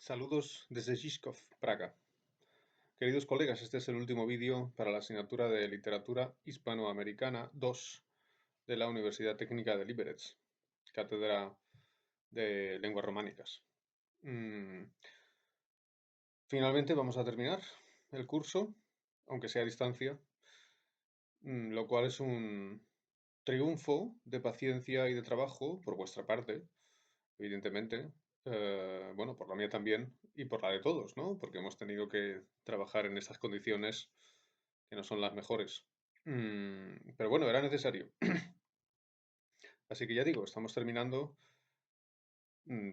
Saludos desde Žižkov, Praga. Queridos colegas, este es el último vídeo para la asignatura de Literatura Hispanoamericana 2 de la Universidad Técnica de Liberec, Cátedra de Lenguas Románicas. Finalmente vamos a terminar el curso, aunque sea a distancia, lo cual es un triunfo de paciencia y de trabajo por vuestra parte, evidentemente. Bueno, por la mía también y por la de todos, ¿no? Porque hemos tenido que trabajar en estas condiciones que no son las mejores. Pero bueno, era necesario. Así que ya digo, estamos terminando.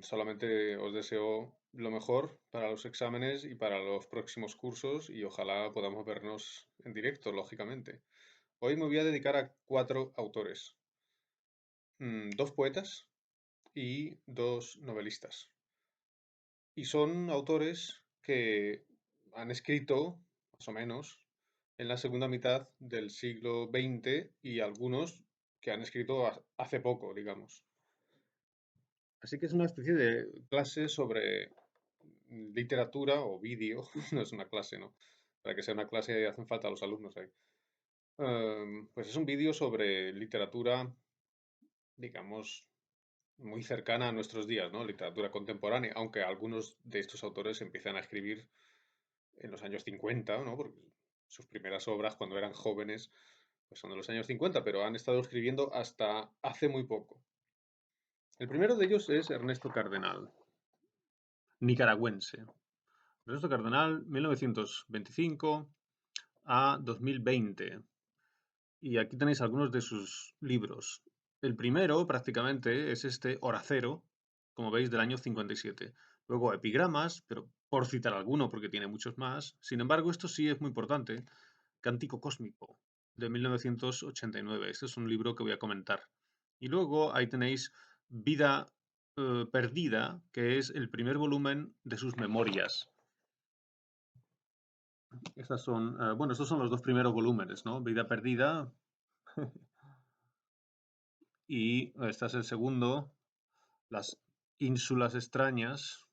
Solamente os deseo lo mejor para los exámenes y para los próximos cursos y ojalá podamos vernos en directo, lógicamente. Hoy me voy a dedicar a 4 autores. 2 poetas y 2 novelistas. Y son autores que han escrito, más o menos, en la segunda mitad del siglo XX y algunos que han escrito hace poco, digamos. Así que es una especie de clase sobre literatura o vídeo, no es una clase, ¿no? Para que sea una clase hacen falta los alumnos ahí. Pues es un vídeo sobre literatura, digamos, muy cercana a nuestros días, ¿no? Literatura contemporánea, aunque algunos de estos autores empiezan a escribir en los años 50, ¿no? Porque sus primeras obras cuando eran jóvenes pues son de los años 50, pero han estado escribiendo hasta hace muy poco. El primero de ellos es Ernesto Cardenal, nicaragüense. Ernesto Cardenal, 1925 a 2020. Y aquí tenéis algunos de sus libros. El primero, prácticamente, es este Horacero, como veis, del año 57. Luego Epigramas, pero por citar alguno, porque tiene muchos más. Sin embargo, esto sí es muy importante. Cántico Cósmico, de 1989. Este es un libro que voy a comentar. Y luego ahí tenéis Vida Perdida, que es el primer volumen de sus memorias. Estas son, bueno, estos son los dos primeros volúmenes, ¿no? Vida Perdida. Y este es el segundo, Las Ínsulas Extrañas.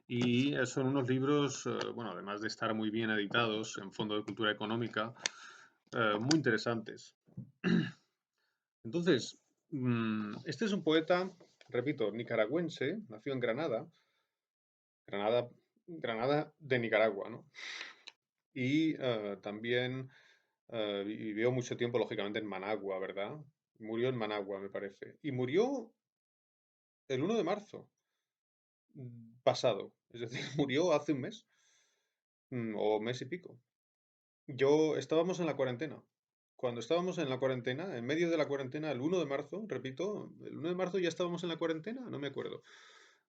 Y son unos libros, bueno, además de estar muy bien editados en Fondo de Cultura Económica, muy interesantes. Entonces, este es un poeta, repito, nicaragüense, nació en Granada, Granada de Nicaragua, ¿no? Y también vivió mucho tiempo, lógicamente, en Managua, ¿verdad? Murió en Managua, me parece. Y murió el 1 de marzo pasado, es decir, murió hace un mes o mes y pico. Estábamos en la cuarentena. Cuando estábamos en la cuarentena, en medio de la cuarentena, el 1 de marzo, repito, el 1 de marzo ya estábamos en la cuarentena, no me acuerdo,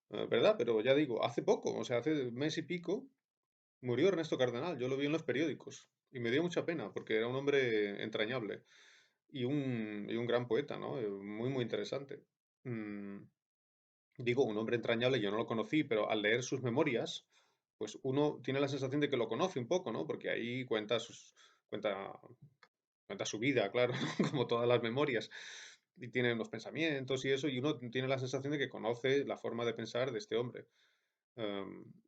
¿verdad? Pero ya digo, hace poco, o sea, hace mes y pico, murió Ernesto Cardenal. Yo lo vi en los periódicos y me dio mucha pena porque era un hombre entrañable y un gran poeta, ¿no? Muy, muy interesante. Mm, Digo, un hombre entrañable, yo no lo conocí, pero al leer sus memorias, pues uno tiene la sensación de que lo conoce un poco, ¿no? Porque ahí cuenta, cuenta su vida, claro, ¿no? Como todas las memorias. Y tiene unos pensamientos y eso, y uno tiene la sensación de que conoce la forma de pensar de este hombre.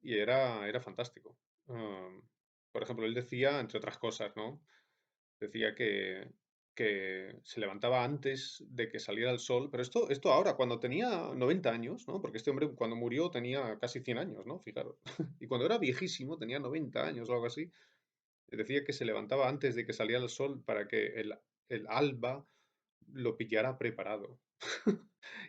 Y era fantástico. Por ejemplo, él decía, entre otras cosas, ¿no? Decía que se levantaba antes de que saliera el sol, pero esto ahora, cuando tenía 90 años, ¿no? Porque este hombre cuando murió tenía casi 100 años, ¿no? Fijaros. Y cuando era viejísimo, tenía 90 años o algo así, decía que se levantaba antes de que saliera el sol para que el alba lo pillara preparado.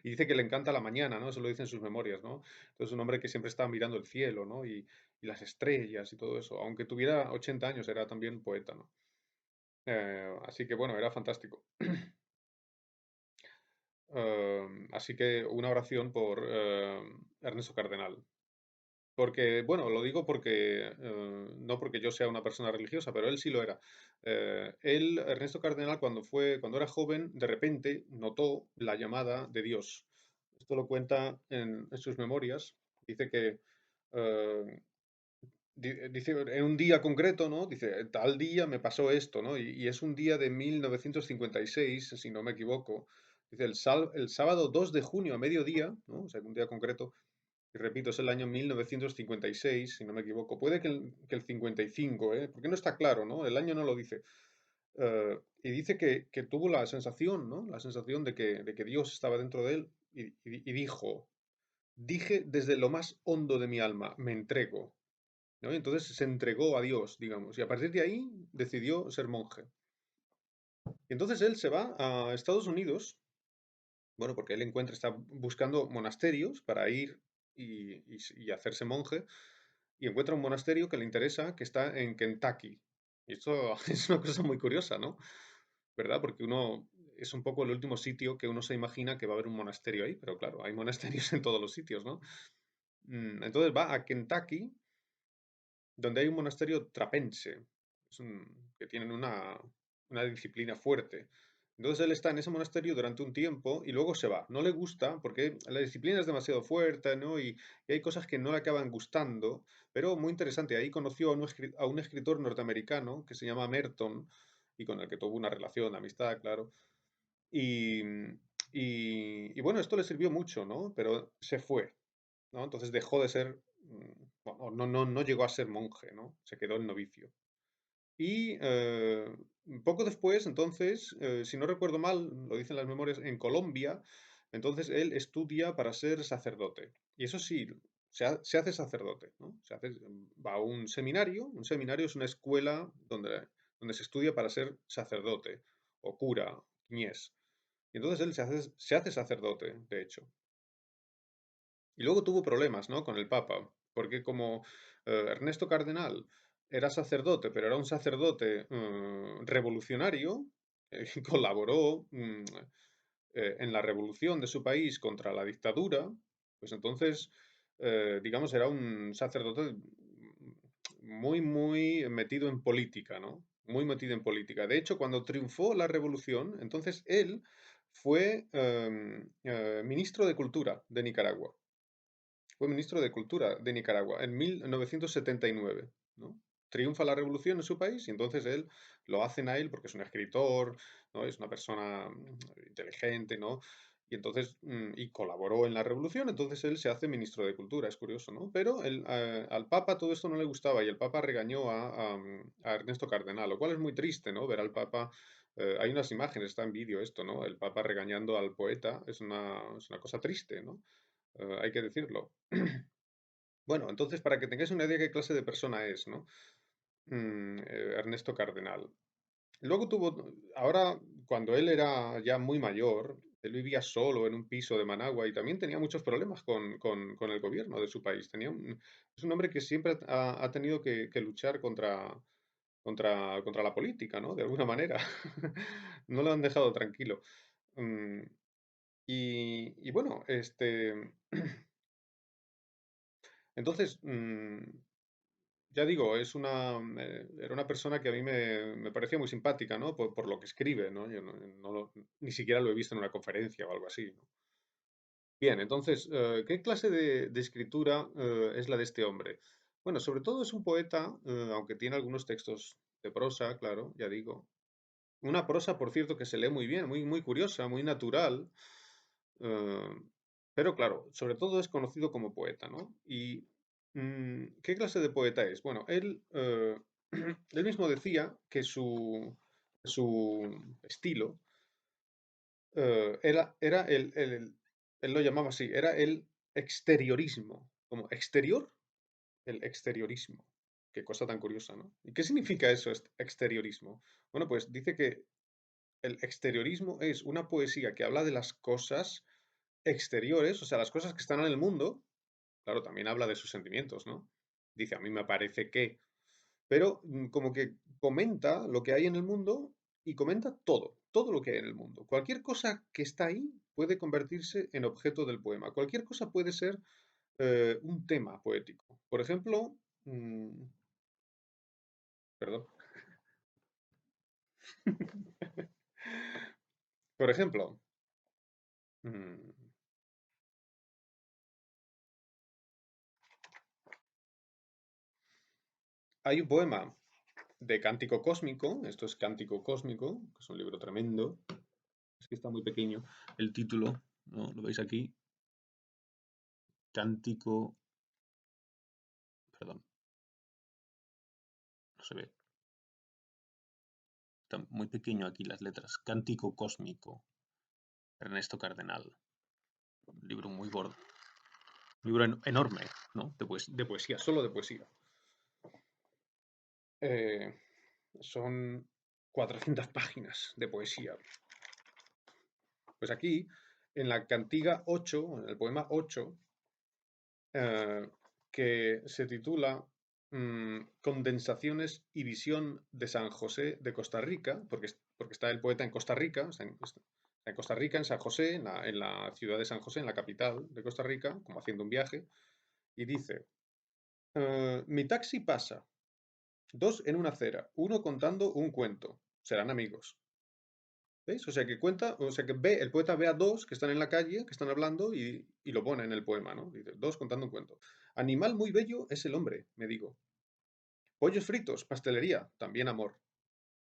Y dice que le encanta la mañana, ¿no? Eso lo dice en sus memorias, ¿no? Entonces, un hombre que siempre estaba mirando el cielo, ¿no? Y las estrellas y todo eso. Aunque tuviera 80 años, era también poeta, ¿no? Así que bueno, era fantástico. Así que una oración por Ernesto Cardenal. Porque, bueno, lo digo porque, no porque yo sea una persona religiosa, pero él sí lo era. Ernesto Cardenal, cuando era joven, de repente notó la llamada de Dios. Esto lo cuenta en sus memorias. Dice que, eh, dice, en un día concreto, ¿no? Dice, tal día me pasó esto, ¿no? Y es un día de 1956, si no me equivoco, Dice el sábado 2 de junio a mediodía, ¿no? O sea, un día concreto, y repito, es el año 1956, si no me equivoco. Puede que el 55, ¿eh? Porque no está claro, ¿no? El año no lo dice. Y dice que tuvo la sensación, ¿no? La sensación de que Dios estaba dentro de él y dijo, dije desde lo más hondo de mi alma, me entrego, ¿no? Y entonces se entregó a Dios, digamos, y a partir de ahí decidió ser monje. Y entonces él se va a Estados Unidos, bueno, porque él está buscando monasterios para ir y hacerse monje, y encuentra un monasterio que le interesa, que está en Kentucky. Y esto es una cosa muy curiosa, ¿no? ¿Verdad? Porque uno es un poco el último sitio que uno se imagina que va a haber un monasterio ahí, pero claro, hay monasterios en todos los sitios, ¿no? Entonces va a Kentucky, donde hay un monasterio trapense, que tienen una disciplina fuerte. Entonces él está en ese monasterio durante un tiempo y luego se va. No le gusta porque la disciplina es demasiado fuerte, ¿no? Y hay cosas que no le acaban gustando, pero muy interesante. Ahí conoció a un escritor norteamericano que se llama Merton y con el que tuvo una relación, amistad, claro. Y, y bueno, esto le sirvió mucho, ¿no? Pero se fue, ¿no? Entonces dejó de ser, bueno, no llegó a ser monje, ¿no? Se quedó en novicio. Y poco después, entonces, si no recuerdo mal, lo dicen las memorias, en Colombia, entonces él estudia para ser sacerdote. Y eso sí, se hace sacerdote, ¿no? Va a un seminario es una escuela donde se estudia para ser sacerdote, o cura, ñez. Y entonces él se hace sacerdote, de hecho. Y luego tuvo problemas, ¿no? Con el Papa, porque como Ernesto Cardenal era sacerdote, pero era un sacerdote revolucionario, colaboró en la revolución de su país contra la dictadura, pues entonces, digamos, era un sacerdote muy metido en política, ¿no? Muy metido en política. De hecho, cuando triunfó la revolución, entonces él fue ministro de Cultura de Nicaragua. Fue ministro de Cultura de Nicaragua en 1979, ¿no? Triunfa la revolución en su país y entonces él lo hacen a él porque es un escritor, ¿no? Es una persona inteligente, ¿no? Y entonces, y colaboró en la revolución, entonces él se hace ministro de Cultura, es curioso, ¿no? Pero al Papa todo esto no le gustaba y el Papa regañó a Ernesto Cardenal, lo cual es muy triste, ¿no? Ver al Papa, hay unas imágenes, está en vídeo esto, ¿no? El Papa regañando al poeta es una cosa triste, ¿no? Hay que decirlo. Bueno, entonces, para que tengáis una idea de qué clase de persona es, ¿no? Ernesto Cardenal. Luego ahora, cuando él era ya muy mayor, él vivía solo en un piso de Managua y también tenía muchos problemas con el gobierno de su país. Es un hombre que siempre ha tenido que luchar contra la política, ¿no? De alguna manera. No lo han dejado tranquilo. Mm, y bueno, entonces, ya digo, era una persona que a mí me parecía muy simpática, ¿no? Por lo que escribe, ¿no? Yo ni siquiera lo he visto en una conferencia o algo así, ¿no? Bien, entonces, ¿qué clase de escritura es la de este hombre? Bueno, sobre todo es un poeta, aunque tiene algunos textos de prosa, claro, ya digo. Una prosa, por cierto, que se lee muy bien, muy curiosa, muy natural. eh, pero claro, sobre todo es conocido como poeta, ¿no? ¿Y qué clase de poeta es? Bueno, él mismo decía que su estilo era él lo llamaba así, era el exteriorismo, como exterior, el exteriorismo. Qué cosa tan curiosa, ¿no? ¿Y qué significa eso, exteriorismo? Bueno, pues dice que el exteriorismo es una poesía que habla de las cosas exteriores, o sea, las cosas que están en el mundo. Claro, también habla de sus sentimientos, ¿no? Dice, a mí me parece que, pero como que comenta lo que hay en el mundo y comenta todo lo que hay en el mundo. Cualquier cosa que está ahí puede convertirse en objeto del poema. Cualquier cosa puede ser un tema poético. Por ejemplo, perdón. Por ejemplo, mm, hay un poema de Cántico Cósmico, esto es Cántico Cósmico, que es un libro tremendo, Es que está muy pequeño el título, ¿no? Lo veis aquí. Cántico, perdón, no se ve. Está muy pequeño aquí las letras. Cántico cósmico, Ernesto Cardenal. Un libro muy gordo. Un libro enorme, ¿no? De poesía, solo de poesía. Eh, son 400 páginas de poesía. Pues aquí, en la cantiga 8, en el poema 8, que se titula Condensaciones y visión de San José de Costa Rica, porque está el poeta en Costa Rica, está en Costa Rica, en San José, en la ciudad de San José, en la capital de Costa Rica, como haciendo un viaje, y dice, mi taxi pasa, dos en una acera, uno contando un cuento, serán amigos. ¿Veis? O sea que el poeta ve a dos que están en la calle, que están hablando y lo pone en el poema, ¿no? Dice, dos contando un cuento. Animal muy bello es el hombre, me digo. Pollos fritos, pastelería, también amor.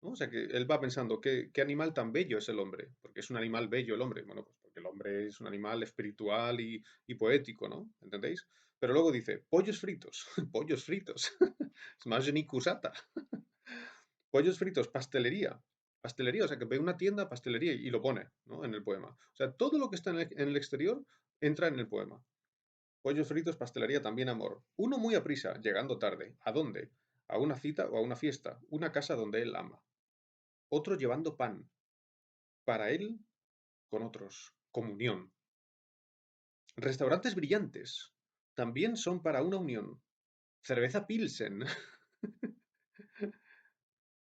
¿No? O sea que él va pensando, ¿qué animal tan bello es el hombre? Porque es un animal bello el hombre. Bueno, pues porque el hombre es un animal espiritual y poético, ¿no? ¿Entendéis? Pero luego dice, pollos fritos, pollos fritos. Es más Kusata. Pollos fritos, pastelería. Pastelería, o sea, que ve una tienda, pastelería y lo pone, ¿no? En el poema. O sea, todo lo que está en el exterior entra en el poema. Pollos fritos, pastelería, también amor. Uno muy aprisa, llegando tarde. ¿A dónde? A una cita o a una fiesta, una casa donde él ama. Otro llevando pan. Para él, con otros. Comunión. Restaurantes brillantes. También son para una unión. Cerveza Pilsen.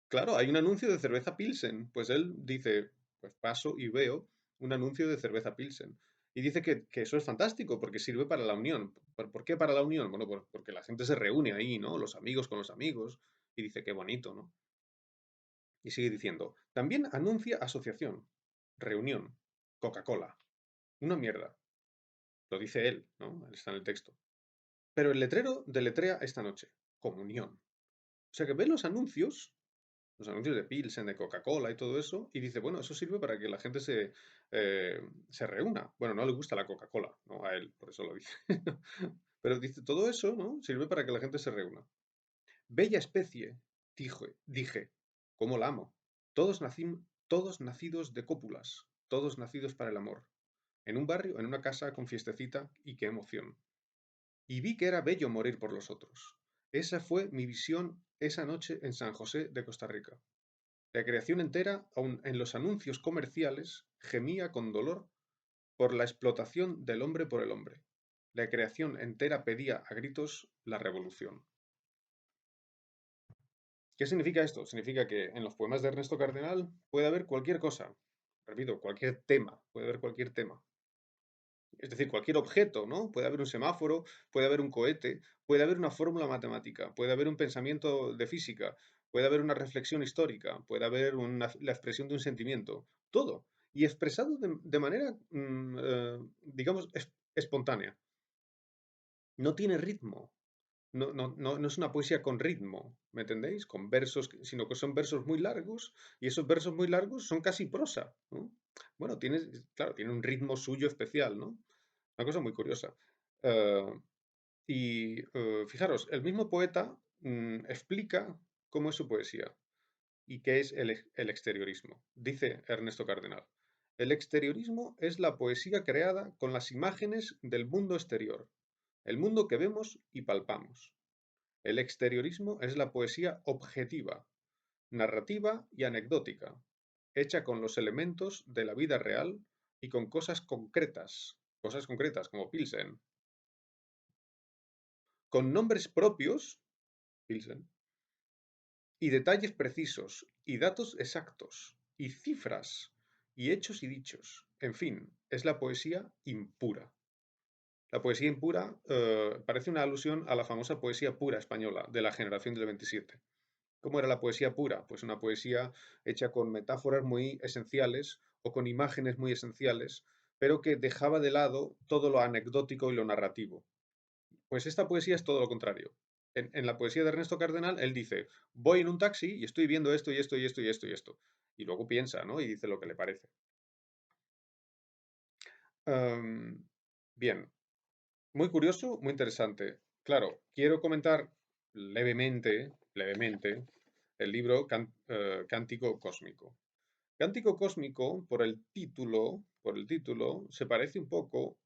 Claro, hay un anuncio de cerveza Pilsen. Pues él dice, pues paso y veo un anuncio de cerveza Pilsen. Y dice que eso es fantástico porque sirve para la unión. ¿Por qué para la unión? Bueno, porque la gente se reúne ahí, ¿no? Los amigos con los amigos. Y dice, qué bonito, ¿no? Y sigue diciendo, también anuncia asociación, reunión, Coca-Cola. Una mierda. Lo dice él, ¿no? Está en el texto. Pero el letrero deletrea esta noche, comunión. O sea que ve los anuncios de Pilsen, de Coca-Cola y todo eso, y dice, bueno, eso sirve para que la gente se reúna. Bueno, no le gusta la Coca-Cola, ¿no? A él, por eso lo dice. Pero dice, todo eso, ¿no? Sirve para que la gente se reúna. Bella especie, dije, ¿cómo la amo? Todos nacidos de cópulas, todos nacidos para el amor. En un barrio, en una casa con fiestecita, y qué emoción. Y vi que era bello morir por los otros. Esa fue mi visión esa noche en San José de Costa Rica. La creación entera, aun en los anuncios comerciales, gemía con dolor por la explotación del hombre por el hombre. La creación entera pedía a gritos la revolución. ¿Qué significa esto? Significa que en los poemas de Ernesto Cardenal puede haber cualquier cosa. Repito, cualquier tema. Puede haber cualquier tema. Es decir, cualquier objeto, ¿no? Puede haber un semáforo, puede haber un cohete, puede haber una fórmula matemática, puede haber un pensamiento de física, puede haber una reflexión histórica, puede haber la expresión de un sentimiento. Todo. Y expresado de manera, digamos, espontánea. No tiene ritmo. No es una poesía con ritmo, ¿me entendéis? Con versos, sino que son versos muy largos y esos versos muy largos son casi prosa, ¿no? Bueno, claro, tiene un ritmo suyo especial, ¿no? Una cosa muy curiosa. Eh, Fijaros, el mismo poeta explica cómo es su poesía y qué es el exteriorismo. Dice Ernesto Cardenal, el exteriorismo es la poesía creada con las imágenes del mundo exterior, el mundo que vemos y palpamos. El exteriorismo es la poesía objetiva, narrativa y anecdótica, hecha con los elementos de la vida real y con cosas concretas como Pilsen, con nombres propios, Pilsen, y detalles precisos, y datos exactos, y cifras, y hechos y dichos. En fin, es la poesía impura. La poesía impura parece una alusión a la famosa poesía pura española de la generación del 27. ¿Cómo era la poesía pura? Pues una poesía hecha con metáforas muy esenciales o con imágenes muy esenciales, pero que dejaba de lado todo lo anecdótico y lo narrativo. Pues esta poesía es todo lo contrario. En la poesía de Ernesto Cardenal, él dice, voy en un taxi y estoy viendo esto y esto y esto y esto y esto. Y luego piensa, ¿no? Y dice lo que le parece. Bien, muy curioso, muy interesante. Claro, quiero comentar levemente, el libro Cántico Cósmico. Cántico Cósmico, por el título, se parece un poco,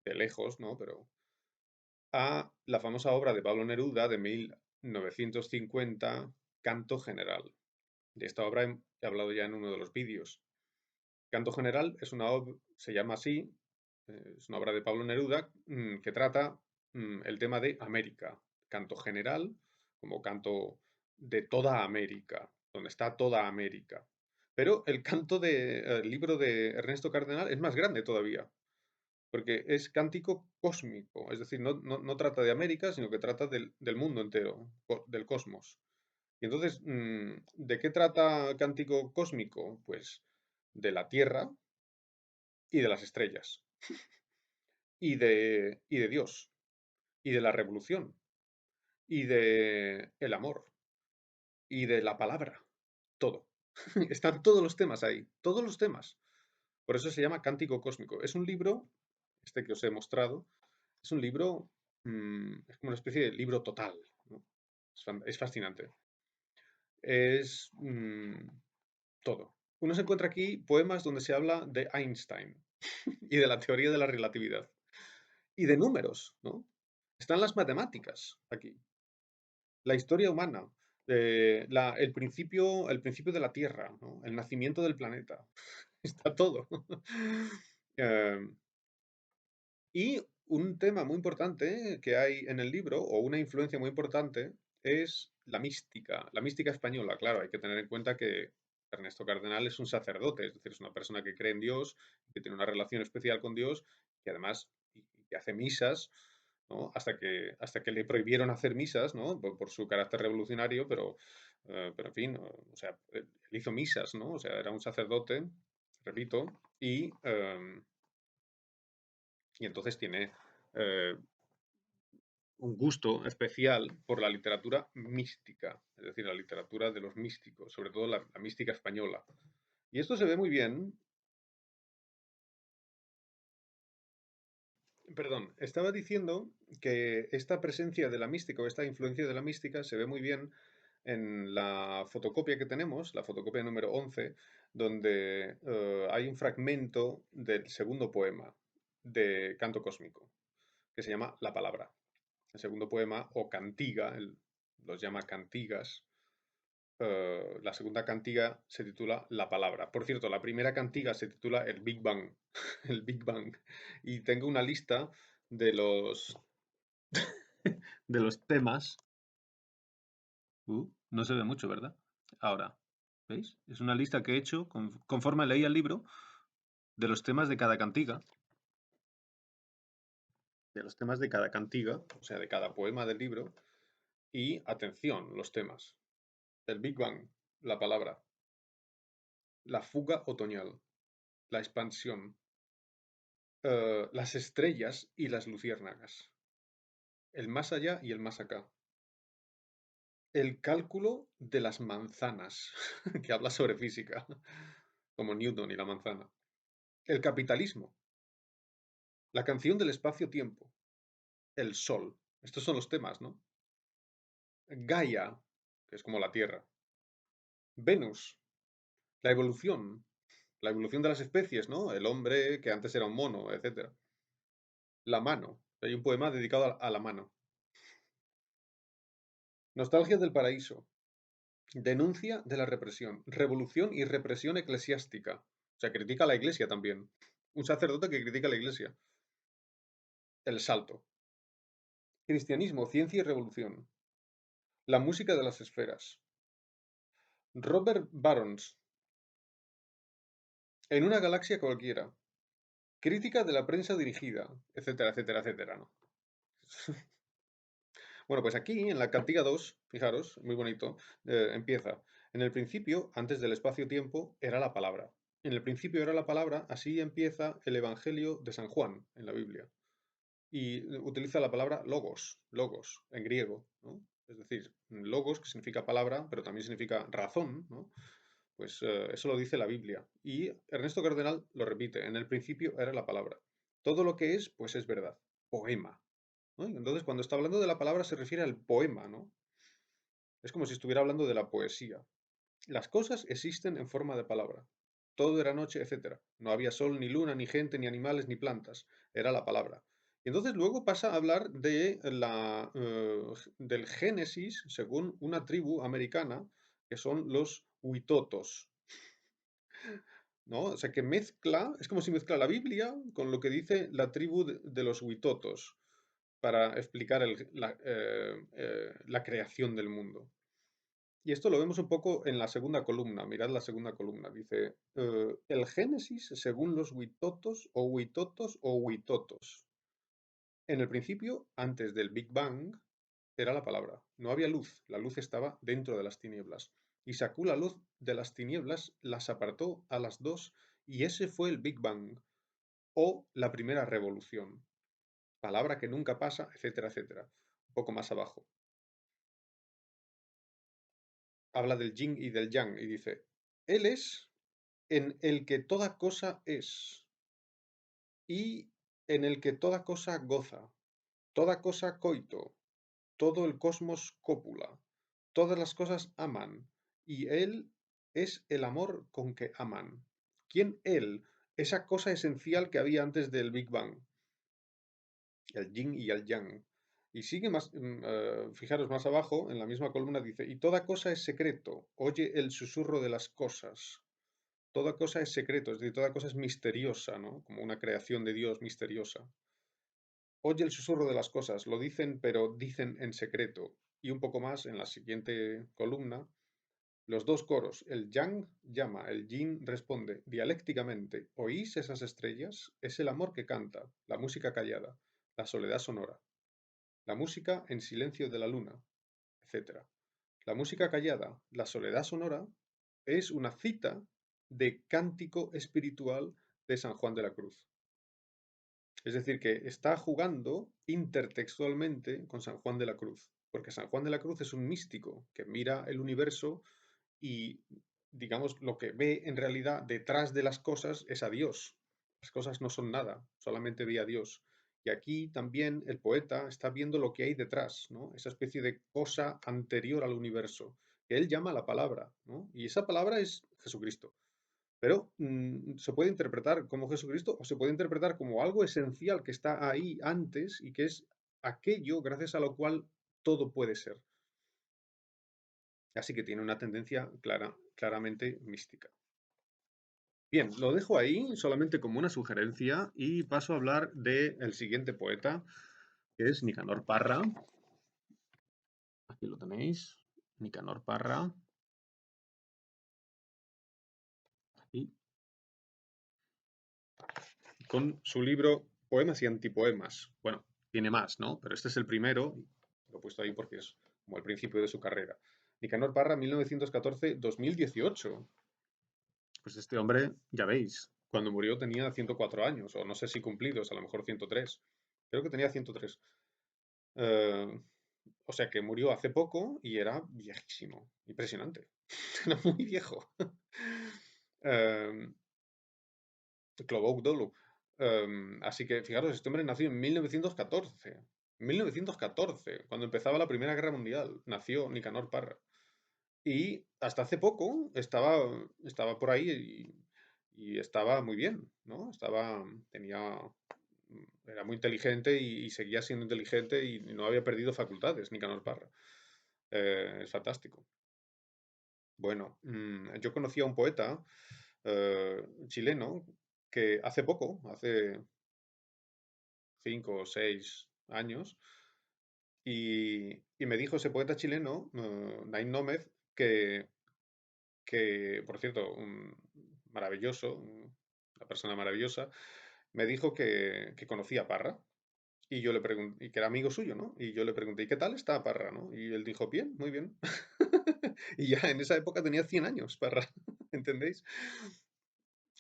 de lejos, ¿no? Pero a la famosa obra de Pablo Neruda de 1950, Canto General. De esta obra he hablado ya en uno de los vídeos. Canto General es una obra, se llama así, es una obra de Pablo Neruda que trata el tema de América. Canto General, como canto de toda América, donde está toda América. Pero el libro de Ernesto Cardenal es más grande todavía, porque es cántico cósmico, es decir, no trata de América, sino que trata del mundo entero, del cosmos. Y entonces, ¿de qué trata cántico cósmico? Pues de la Tierra y de las estrellas, y de Dios, y de la revolución, y de el amor, y de la palabra, todo. Están todos los temas ahí, todos los temas. Por eso se llama Cántico Cósmico. Es un libro, este que os he mostrado, es un libro, es como una especie de libro total, ¿no? Es fascinante. Es todo. Uno se encuentra aquí poemas donde se habla de Einstein y de la teoría de la relatividad y de números, ¿no? Están las matemáticas aquí, la historia humana, el principio de la Tierra, ¿no? El nacimiento del planeta. Está todo. Em, y un tema muy importante que hay en el libro, o una influencia muy importante, es la mística española. Claro, hay que tener en cuenta que Ernesto Cardenal es un sacerdote, es decir, es una persona que cree en Dios, que tiene una relación especial con Dios, y además y que hace misas, ¿no? Hasta que le prohibieron hacer misas, ¿no? Por su carácter revolucionario, pero en fin, o sea, él hizo misas, ¿no? O sea, era un sacerdote, repito, y entonces tiene eh, un gusto especial por la literatura mística, es decir, la literatura de los místicos, sobre todo la mística española. Y esto se ve muy bien. Perdón, estaba diciendo que esta presencia de la mística o esta influencia de la mística se ve muy bien en la fotocopia que tenemos, la fotocopia número 11, donde hay un fragmento del segundo poema de Canto Cósmico, que se llama La Palabra. El segundo poema, o cantiga, los llama cantigas. La segunda cantiga se titula La Palabra. Por cierto, la primera cantiga se titula El Big Bang. El Big Bang. Y tengo una lista de los, de los temas. No se ve mucho, ¿verdad? Ahora, ¿veis? Es una lista que he hecho conforme leía el libro de los temas de cada cantiga. De los temas de cada cantiga, o sea, de cada poema del libro. Y atención, los temas. El Big Bang, la palabra. La fuga otoñal, la expansión, las estrellas y las luciérnagas, el más allá y el más acá, el cálculo de las manzanas, que habla sobre física, como Newton y la manzana, el capitalismo, la canción del espacio-tiempo, el sol, estos son los temas, ¿no? Gaia, que es como la Tierra, Venus, la evolución de las especies, ¿no? El hombre que antes era un mono, etcétera. La mano, hay un poema dedicado a la mano. Nostalgia del paraíso, denuncia de la represión, revolución y represión eclesiástica. O sea, critica a la iglesia también. Un sacerdote que critica a la iglesia. El salto. Cristianismo, ciencia y revolución. La música de las esferas. Robert Barons. En una galaxia cualquiera. Crítica de la prensa dirigida, etcétera, etcétera, etcétera, ¿no? Bueno, pues aquí en la cantiga 2, fijaros, muy bonito, empieza. En el principio, antes del espacio-tiempo, era la palabra. En el principio era la palabra, así empieza el Evangelio de San Juan en la Biblia. Y utiliza la palabra logos, en griego, ¿no? Es decir, logos, que significa palabra, pero también significa razón, ¿no? Pues eso lo dice la Biblia. Y Ernesto Cardenal lo repite, en el principio era la palabra. Todo lo que es, pues es verdad. Poema, ¿no? Y entonces, cuando está hablando de la palabra, se refiere al poema, ¿no? Es como si estuviera hablando de la poesía. Las cosas existen en forma de palabra. Todo era noche, etcétera. No había sol, ni luna, ni gente, ni animales, ni plantas. Era la palabra. Y entonces luego pasa a hablar del Génesis según una tribu americana, que son los Huitotos, ¿no? O sea, que mezcla, es como si mezcla la Biblia con lo que dice la tribu de los Huitotos para explicar la creación del mundo. Y esto lo vemos un poco en la segunda columna. Mirad la segunda columna. Dice, el Génesis según los Huitotos o Huitotos o Huitotos. En el principio, antes del Big Bang, era la palabra. No había luz. La luz estaba dentro de las tinieblas. Y sacó la luz de las tinieblas, las apartó a las dos, y ese fue el Big Bang, o la primera revolución. Palabra que nunca pasa, etcétera, etcétera. Un poco más abajo. Habla del yin y del yang y dice, Él es en el que toda cosa es y en el que toda cosa goza, toda cosa coito, todo el cosmos cópula, todas las cosas aman y Él es el amor con que aman. ¿Quién Él? Esa cosa esencial que había antes del Big Bang, el yin y el yang. Y sigue más, fijaros más abajo, en la misma columna dice, y toda cosa es secreto, oye el susurro de las cosas. Toda cosa es secreto, es decir, toda cosa es misteriosa, ¿no? Como una creación de Dios misteriosa. Oye el susurro de las cosas, lo dicen, pero dicen en secreto. Y un poco más, en la siguiente columna, los dos coros, el yang llama, el yin responde dialécticamente. ¿Oís esas estrellas? Es el amor que canta, la música callada, la soledad sonora, la música en silencio de la luna, etcétera. La música callada, la soledad sonora, es una cita de cántico espiritual de San Juan de la Cruz. Es decir, que está jugando intertextualmente con San Juan de la Cruz, porque San Juan de la Cruz es un místico que mira el universo y, digamos, lo que ve en realidad detrás de las cosas es a Dios. Las cosas no son nada, solamente ve a Dios. Y aquí también el poeta está viendo lo que hay detrás, ¿no? Esa especie de cosa anterior al universo, que él llama la palabra, ¿no? Y esa palabra es Jesucristo. Pero se puede interpretar como Jesucristo o se puede interpretar como algo esencial que está ahí antes y que es aquello gracias a lo cual todo puede ser. Así que tiene una tendencia claramente mística. Bien, lo dejo ahí solamente como una sugerencia y paso a hablar del siguiente poeta, que es Nicanor Parra. Aquí lo tenéis, Nicanor Parra. Aquí. Con su libro Poemas y Antipoemas. Bueno, tiene más, ¿no? Pero este es el primero, lo he puesto ahí porque es como el principio de su carrera. Nicanor Parra, 1914-2018. Pues este hombre, ya veis, cuando murió tenía 104 años, o no sé si cumplidos, a lo mejor 103. Creo que tenía 103. Eh, o sea que murió hace poco y era viejísimo. Impresionante. Era muy viejo. Eh, Clodagh Dolu. Así que fijaros, este hombre nació en 1914. 1914, cuando empezaba la Primera Guerra Mundial, nació Nicanor Parra. Y hasta hace poco estaba por ahí y estaba muy bien, ¿no? Era muy inteligente y seguía siendo inteligente y no había perdido facultades, Nicanor Parra. Es fantástico. Bueno, yo conocí a un poeta chileno que hace poco, hace 5 o 6 años, y me dijo ese poeta chileno, Nain Nómez, que, por cierto, maravilloso, una persona maravillosa, me dijo que conocía a Parra. Y yo le pregunté, y que era amigo suyo, ¿no? Y yo le pregunté, ¿y qué tal está Parra, no? Y él dijo, bien, muy bien. Y ya en esa época tenía 100 años, Parra, ¿entendéis?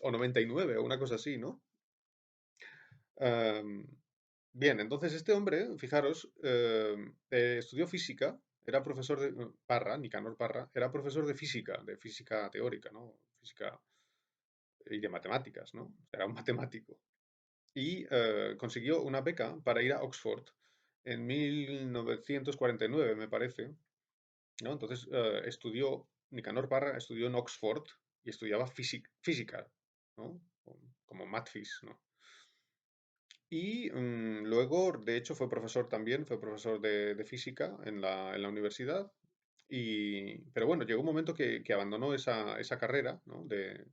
O 99, o una cosa así, ¿no? Am, bien, entonces este hombre, fijaros, estudió física, era profesor de Parra, Nicanor Parra, era profesor de física teórica, ¿no? Física y de matemáticas, ¿no? Era un matemático. Y consiguió una beca para ir a Oxford en 1949, me parece, ¿no? Entonces Nicanor Parra estudió en Oxford y estudiaba física, ¿no? Como matfis, ¿no? Y luego, de hecho, fue profesor también, fue profesor de física en la universidad. Pero bueno, llegó un momento que abandonó esa carrera, ¿no? de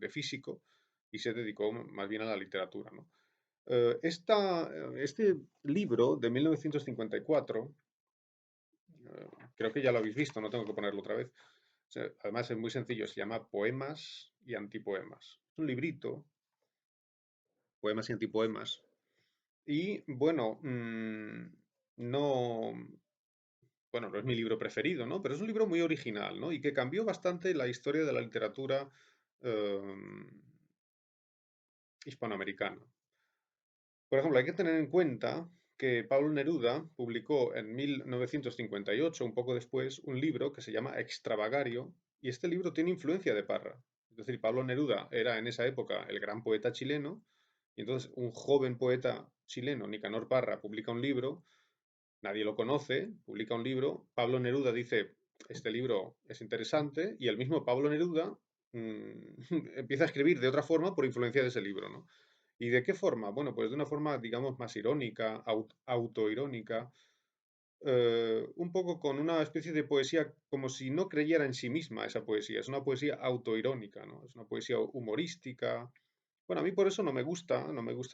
físico y se dedicó más bien a la literatura, ¿no? Este libro de 1954, creo que ya lo habéis visto, no tengo que ponerlo otra vez. Además es muy sencillo, se llama Poemas y Antipoemas. Es un librito, poemas y antipoemas. Y bueno, no, bueno, no es mi libro preferido, ¿no? Pero es un libro muy original, ¿no? Y que cambió bastante la historia de la literatura em, hispanoamericana. Por ejemplo, hay que tener en cuenta que Pablo Neruda publicó en 1958, un poco después, un libro que se llama Extravagario, y este libro tiene influencia de Parra. Es decir, Pablo Neruda era en esa época el gran poeta chileno, y entonces un joven poeta chileno, Nicanor Parra, publica un libro, nadie lo conoce, publica un libro, Pablo Neruda dice, este libro es interesante, y el mismo Pablo Neruda empieza a escribir de otra forma por influencia de ese libro, ¿no? ¿Y de qué forma? Bueno, pues de una forma, digamos, más irónica, autoirónica, un poco con una especie de poesía como si no creyera en sí misma esa poesía. Es una poesía autoirónica, ¿no? Es una poesía humorística. Bueno, a mí por eso no me gusta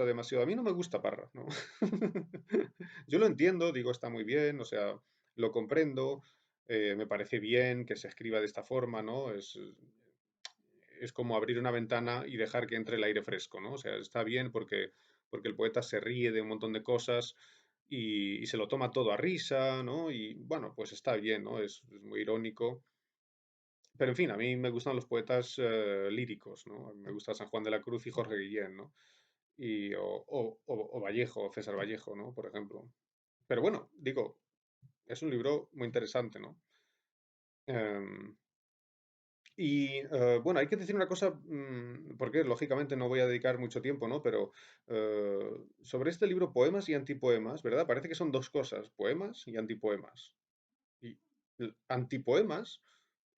demasiado. A mí no me gusta Parra, ¿no? Yo lo entiendo, digo, está muy bien, o sea, lo comprendo, me parece bien que se escriba de esta forma, ¿no? Es como abrir una ventana y dejar que entre el aire fresco, ¿no? O sea, está bien porque el poeta se ríe de un montón de cosas y se lo toma todo a risa, ¿no? Y bueno, pues está bien, ¿no? Es muy irónico. Pero en fin, a mí me gustan los poetas líricos, ¿no? Me gusta San Juan de la Cruz y Jorge Guillén, ¿no? O Vallejo, César Vallejo, ¿no? Por ejemplo. Pero bueno, digo, es un libro muy interesante, ¿no? Em, bueno, hay que decir una cosa, porque lógicamente no voy a dedicar mucho tiempo, ¿no? Pero sobre este libro, poemas y antipoemas, ¿verdad? Parece que son dos cosas, poemas y antipoemas. Y antipoemas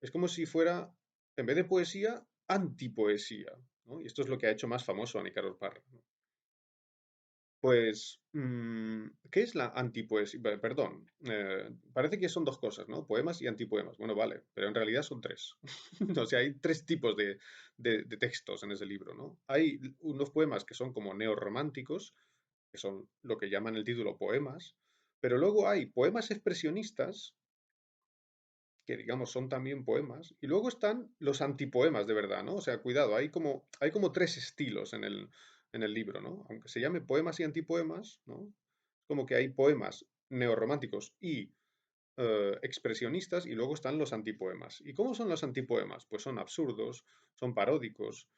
es como si fuera, en vez de poesía, antipoesía, ¿no? Y esto es lo que ha hecho más famoso a Nicanor Parra, ¿no? Pues, ¿qué es la antipoesía? Perdón, parece que son dos cosas, ¿no? Poemas y antipoemas. Bueno, vale, pero en realidad son tres. O sea, hay tres tipos de textos en ese libro, ¿no? Hay unos poemas que son como neorrománticos, que son lo que llaman el título poemas, pero luego hay poemas expresionistas, que digamos son también poemas, y luego están los antipoemas de verdad, ¿no? O sea, cuidado, hay como tres estilos en el libro, ¿no? Aunque se llame poemas y antipoemas, ¿no? Como que hay poemas neorrománticos y expresionistas y luego están los antipoemas. ¿Y cómo son los antipoemas? Pues son absurdos, son paródicos,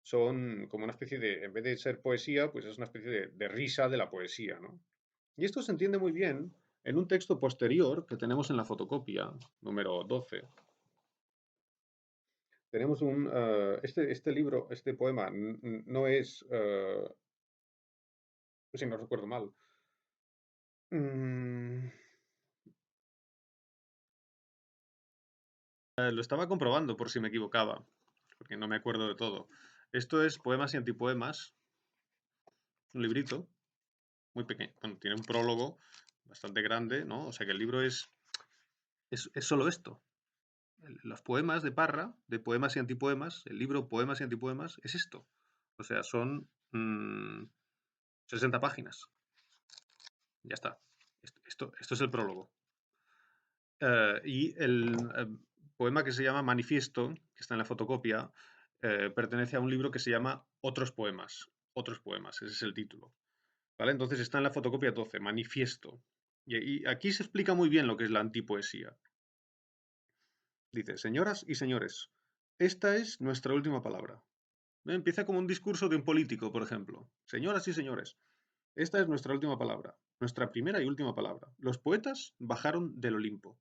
son como una especie de, en vez de ser poesía, pues es una especie de risa de la poesía, ¿no? Y esto se entiende muy bien en un texto posterior que tenemos en la fotocopia, número 12. Tenemos este libro, este poema, no es, si no recuerdo mal, mm, lo estaba comprobando por si me equivocaba, porque no me acuerdo de todo. Esto es Poemas y Antipoemas, un librito muy pequeño. Bueno, tiene un prólogo bastante grande, ¿no? O sea que el libro es solo esto. Los poemas de Parra, de poemas y antipoemas, el libro Poemas y Antipoemas, es esto. O sea, son 60 páginas. Ya está. Esto es el prólogo. Y el poema que se llama Manifiesto, que está en la fotocopia, pertenece a un libro que se llama Otros poemas. Otros poemas, ese es el título. ¿Vale? Entonces está en la fotocopia 12, Manifiesto. Y aquí se explica muy bien lo que es la antipoesía. Dice, señoras y señores, esta es nuestra última palabra. Empieza como un discurso de un político, por ejemplo. Señoras y señores, esta es nuestra última palabra, nuestra primera y última palabra. Los poetas bajaron del Olimpo.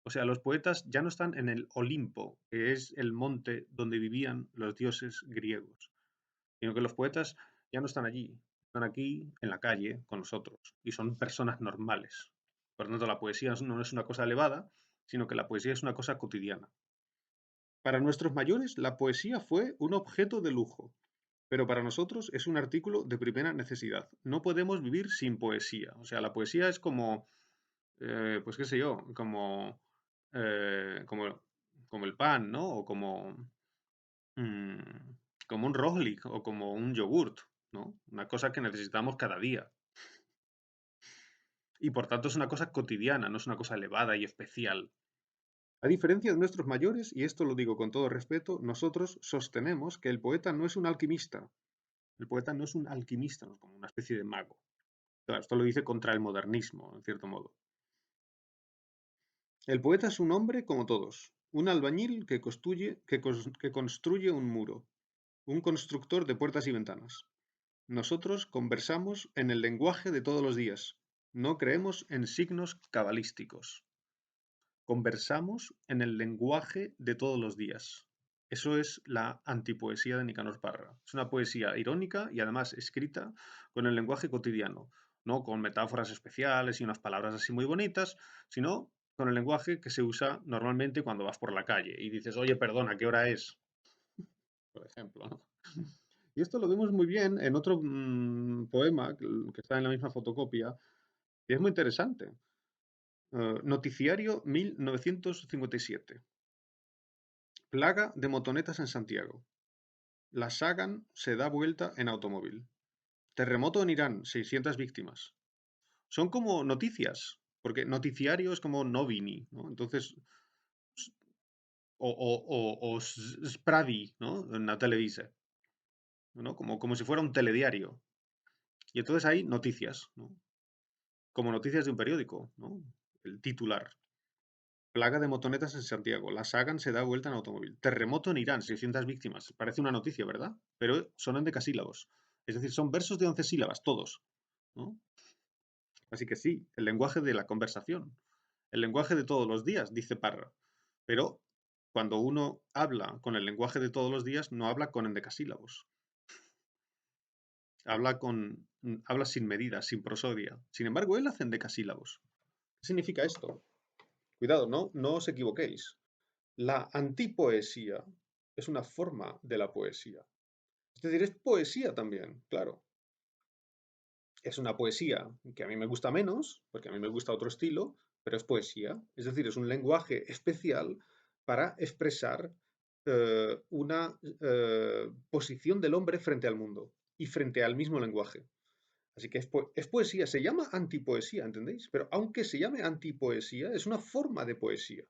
O sea, los poetas ya no están en el Olimpo, que es el monte donde vivían los dioses griegos, sino que los poetas ya no están allí, están aquí en la calle con nosotros y son personas normales. Por lo tanto, la poesía no es una cosa elevada, sino que la poesía es una cosa cotidiana. Para nuestros mayores, la poesía fue un objeto de lujo, pero para nosotros es un artículo de primera necesidad. No podemos vivir sin poesía. O sea, la poesía es como, pues qué sé yo, como, como el pan, ¿no? O mm, como un rohlik o como un yogurt, ¿no? Una cosa que necesitamos cada día. Y por tanto es una cosa cotidiana, no es una cosa elevada y especial. A diferencia de nuestros mayores, y esto lo digo con todo respeto, nosotros sostenemos que el poeta no es un alquimista. El poeta no es un alquimista, no es como una especie de mago. Claro, esto lo dice contra el modernismo, en cierto modo. El poeta es un hombre como todos, un albañil que construye un muro, un constructor de puertas y ventanas. Nosotros conversamos en el lenguaje de todos los días. No creemos en signos cabalísticos. Conversamos en el lenguaje de todos los días. Eso es la antipoesía de Nicanor Parra. Es una poesía irónica y además escrita con el lenguaje cotidiano, no con metáforas especiales y unas palabras así muy bonitas, sino con el lenguaje que se usa normalmente cuando vas por la calle y dices, oye, perdona, ¿qué hora es? Por ejemplo, ¿no? Y esto lo vemos muy bien en otro poema que está en la misma fotocopia, y es muy interesante. Noticiario 1957. Plaga de motonetas en Santiago. La Sagan se da vuelta en automóvil. Terremoto en Irán, 600 víctimas. Son como noticias, porque noticiario es como novini, ¿no? Entonces, o Spradi, ¿no? En la televisa, ¿no? Como si fuera un telediario. Y entonces hay noticias, ¿no? Como noticias de un periódico, ¿no? El titular. Plaga de motonetas en Santiago. La Sagan se da vuelta en automóvil. Terremoto en Irán, 600 víctimas. Parece una noticia, ¿verdad? Pero son endecasílabos. Es decir, son versos de 11 sílabas, todos, ¿no? Así que sí, el lenguaje de la conversación. El lenguaje de todos los días, dice Parra. Pero cuando uno habla con el lenguaje de todos los días, no habla con endecasílabos. Habla sin medida, sin prosodia. Sin embargo, él hace endecasílabos. ¿Qué significa esto? Cuidado, no os equivoquéis. La antipoesía es una forma de la poesía. Es decir, es poesía también, claro. Es una poesía que a mí me gusta menos, porque a mí me gusta otro estilo, pero es poesía. Es decir, es un lenguaje especial para expresar una posición del hombre frente al mundo y frente al mismo lenguaje. Así que es poesía, se llama antipoesía, ¿entendéis? Pero aunque se llame antipoesía, es una forma de poesía.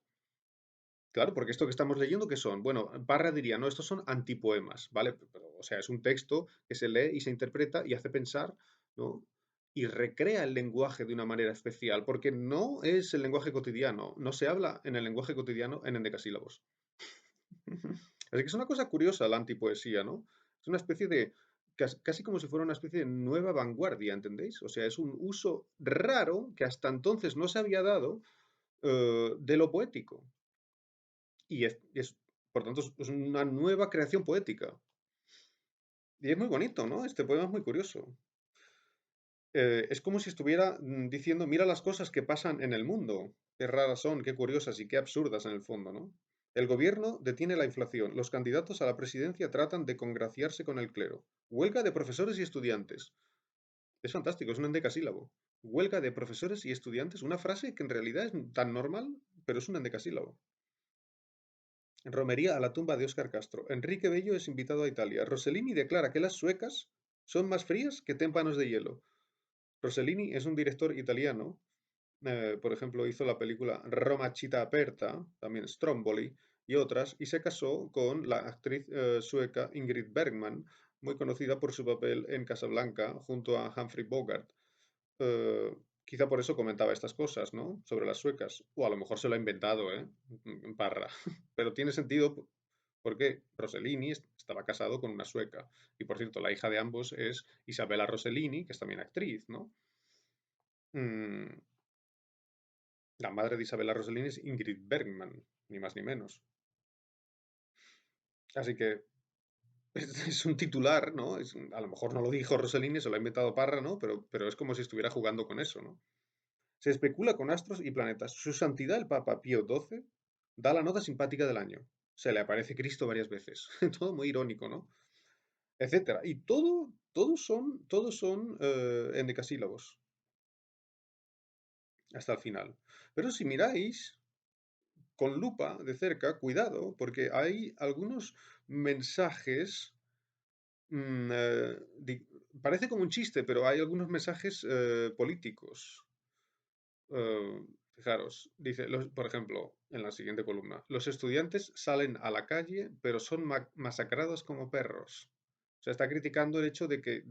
Claro, porque esto que estamos leyendo, ¿qué son? Bueno, Parra diría, no, estos son antipoemas, ¿vale? Pero, o sea, es un texto que se lee y se interpreta y hace pensar, ¿no? Y recrea el lenguaje de una manera especial, porque no es el lenguaje cotidiano, no se habla en el lenguaje cotidiano en endecasílabos. Así que es una cosa curiosa la antipoesía, ¿no? Es una especie de, casi como si fuera una especie de nueva vanguardia, ¿entendéis? O sea, es un uso raro que hasta entonces no se había dado de lo poético. Y por tanto, es una nueva creación poética. Y es muy bonito, ¿no? Este poema es muy curioso. Es como si estuviera diciendo, mira las cosas que pasan en el mundo. Qué raras son, qué curiosas y qué absurdas en el fondo, ¿no? El gobierno detiene la inflación. Los candidatos a la presidencia tratan de congraciarse con el clero. Huelga de profesores y estudiantes. Es fantástico, es un endecasílabo. Huelga de profesores y estudiantes. Una frase que en realidad es tan normal, pero es un endecasílabo. Romería a la tumba de Óscar Castro. Enrique Bello es invitado a Italia. Rossellini declara que las suecas son más frías que témpanos de hielo. Rossellini es un director italiano. Por ejemplo, hizo la película Roma Città Aperta, también Stromboli y otras, y se casó con la actriz sueca Ingrid Bergman, muy conocida por su papel en Casablanca junto a Humphrey Bogart. Quizá por eso comentaba estas cosas, ¿no? Sobre las suecas. O a lo mejor se lo ha inventado, ¿eh? Parra. Pero tiene sentido porque Rossellini estaba casado con una sueca. Y por cierto, la hija de ambos es Isabella Rossellini, que es también actriz, ¿no? Mm, La madre de Isabella Rossellini es Ingrid Bergman, ni más ni menos. Así que es un titular, ¿no? A lo mejor no lo dijo Rossellini, se lo ha inventado Parra, ¿no? Pero es como si estuviera jugando con eso, ¿no? Se especula con astros y planetas. Su santidad, el Papa Pío XII, da la nota simpática del año. Se le aparece Cristo varias veces. Todo muy irónico, ¿no? Etcétera. Y todos son endecasílabos hasta el final. Pero si miráis con lupa de cerca, cuidado, porque hay algunos mensajes. Parece como un chiste, pero hay algunos mensajes políticos. Eh, Fijaros, dice, por ejemplo, en la siguiente columna, los estudiantes salen a la calle, pero son masacrados como perros. O sea, está criticando el hecho de que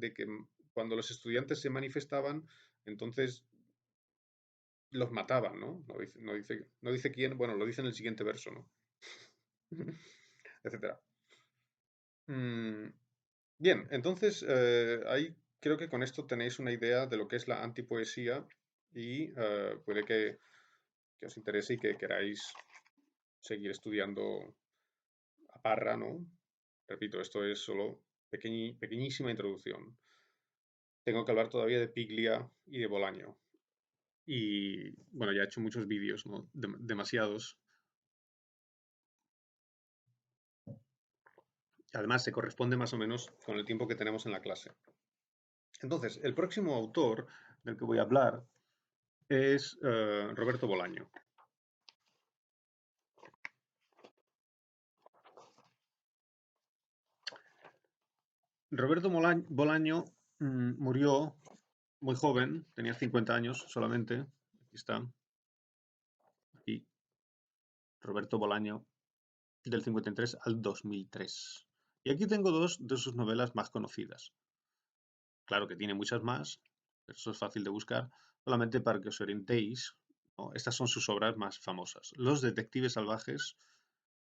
cuando los estudiantes se manifestaban, entonces los mataban, ¿no? No dice quién, bueno, lo dice en el siguiente verso, ¿no? Etcétera. Mm, Bien, entonces ahí creo que con esto tenéis una idea de lo que es la antipoesía y puede que os interese y que queráis seguir estudiando a Parra, ¿no? Repito, esto es solo pequeñísima introducción. Tengo que hablar todavía de Piglia y de Bolaño. Y bueno, ya he hecho muchos vídeos, ¿no? Demasiados. Además, se corresponde más o menos con el tiempo que tenemos en la clase. Entonces, el próximo autor del que voy a hablar es Roberto Bolaño. Roberto Bolaño murió muy joven, tenía 50 años solamente. Aquí está, aquí, Roberto Bolaño, del 53 al 2003. Y aquí tengo dos de sus novelas más conocidas. Claro que tiene muchas más, pero eso es fácil de buscar, solamente para que os orientéis, ¿no? Estas son sus obras más famosas. Los Detectives Salvajes,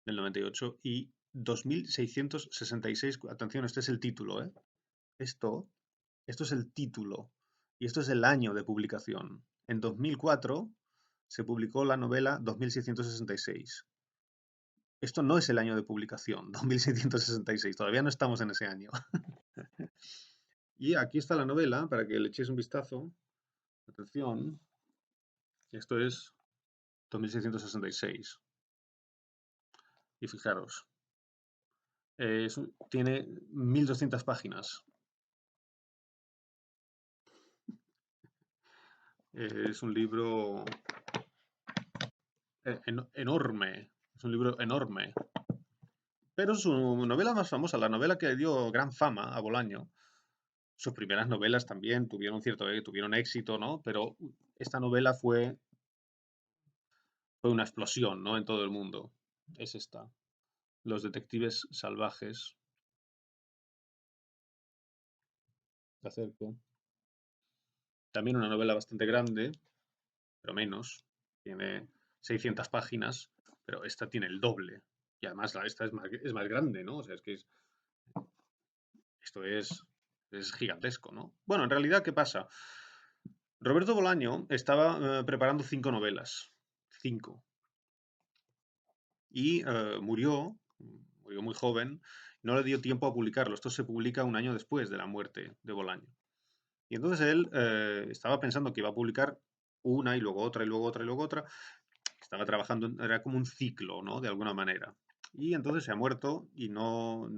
del 98, y 2666. Atención, este es el título, ¿eh? Esto Esto es el título y esto es el año de publicación. En 2004 se publicó la novela 2666. Esto no es el año de publicación, 2666. Todavía no estamos en ese año. Y aquí está la novela para que le echéis un vistazo. Atención, esto es 2666. Y fijaros, tiene 1200 páginas. Es un libro enorme. Es un libro enorme. Pero su novela más famosa, la novela que le dio gran fama a Bolaño, sus primeras novelas también tuvieron éxito, ¿no? Pero esta novela fue una explosión, ¿no? En todo el mundo. Es esta, Los Detectives Salvajes. Te acerco. También una novela bastante grande, pero menos. Tiene 600 páginas, pero esta tiene el doble. Y además esta es más grande, ¿no? O sea, es que esto es gigantesco, ¿no? Bueno, en realidad, ¿qué pasa? Roberto Bolaño estaba preparando 5 novelas. 5. Y murió muy joven. No le dio tiempo a publicarlo. Esto se publica un año después de la muerte de Bolaño. Y entonces él estaba pensando que iba a publicar una y luego otra y luego otra y luego otra. Estaba trabajando, era como un ciclo, ¿no? De alguna manera. Y entonces se ha muerto y no.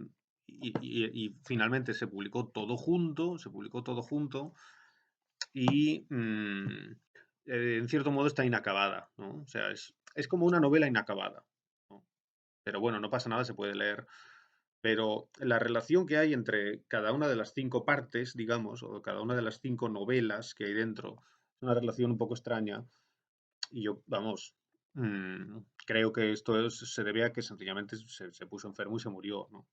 Y finalmente se publicó todo junto y en cierto modo está inacabada, ¿no? O sea, es como una novela inacabada, ¿no? Pero bueno, no pasa nada, se puede leer. Pero la relación que hay entre cada una de las 5 partes, digamos, o cada una de las 5 novelas que hay dentro, es una relación un poco extraña. Y yo, vamos, creo que se debe a que sencillamente se puso enfermo y se murió, ¿no?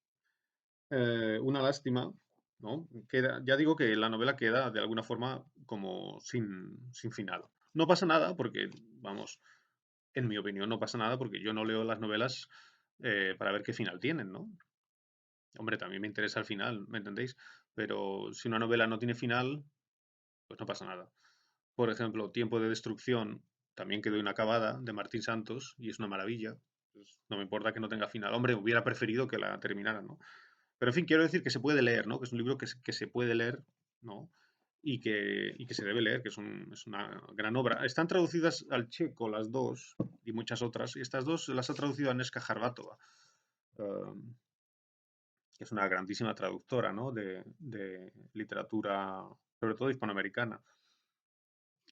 Una lástima, ¿no? Ya digo que la novela queda de alguna forma como sin final. No pasa nada porque, vamos, en mi opinión no pasa nada porque yo no leo las novelas para ver qué final tienen, ¿no? Hombre, también me interesa el final, ¿me entendéis? Pero si una novela no tiene final, pues no pasa nada. Por ejemplo, Tiempo de Destrucción. también quedó inacabada, de Martín Santos, y es una maravilla. Pues no me importa que no tenga final. Hombre, hubiera preferido que la terminaran, ¿no? Pero en fin, quiero decir que se puede leer, ¿no? Que es un libro que se puede leer, ¿no? Y que se debe leer, que es una gran obra. Están traducidas al checo las dos y muchas otras, y estas dos las ha traducido Aneska Jarbatova, um, que es una grandísima traductora, ¿no? De literatura, sobre todo hispanoamericana.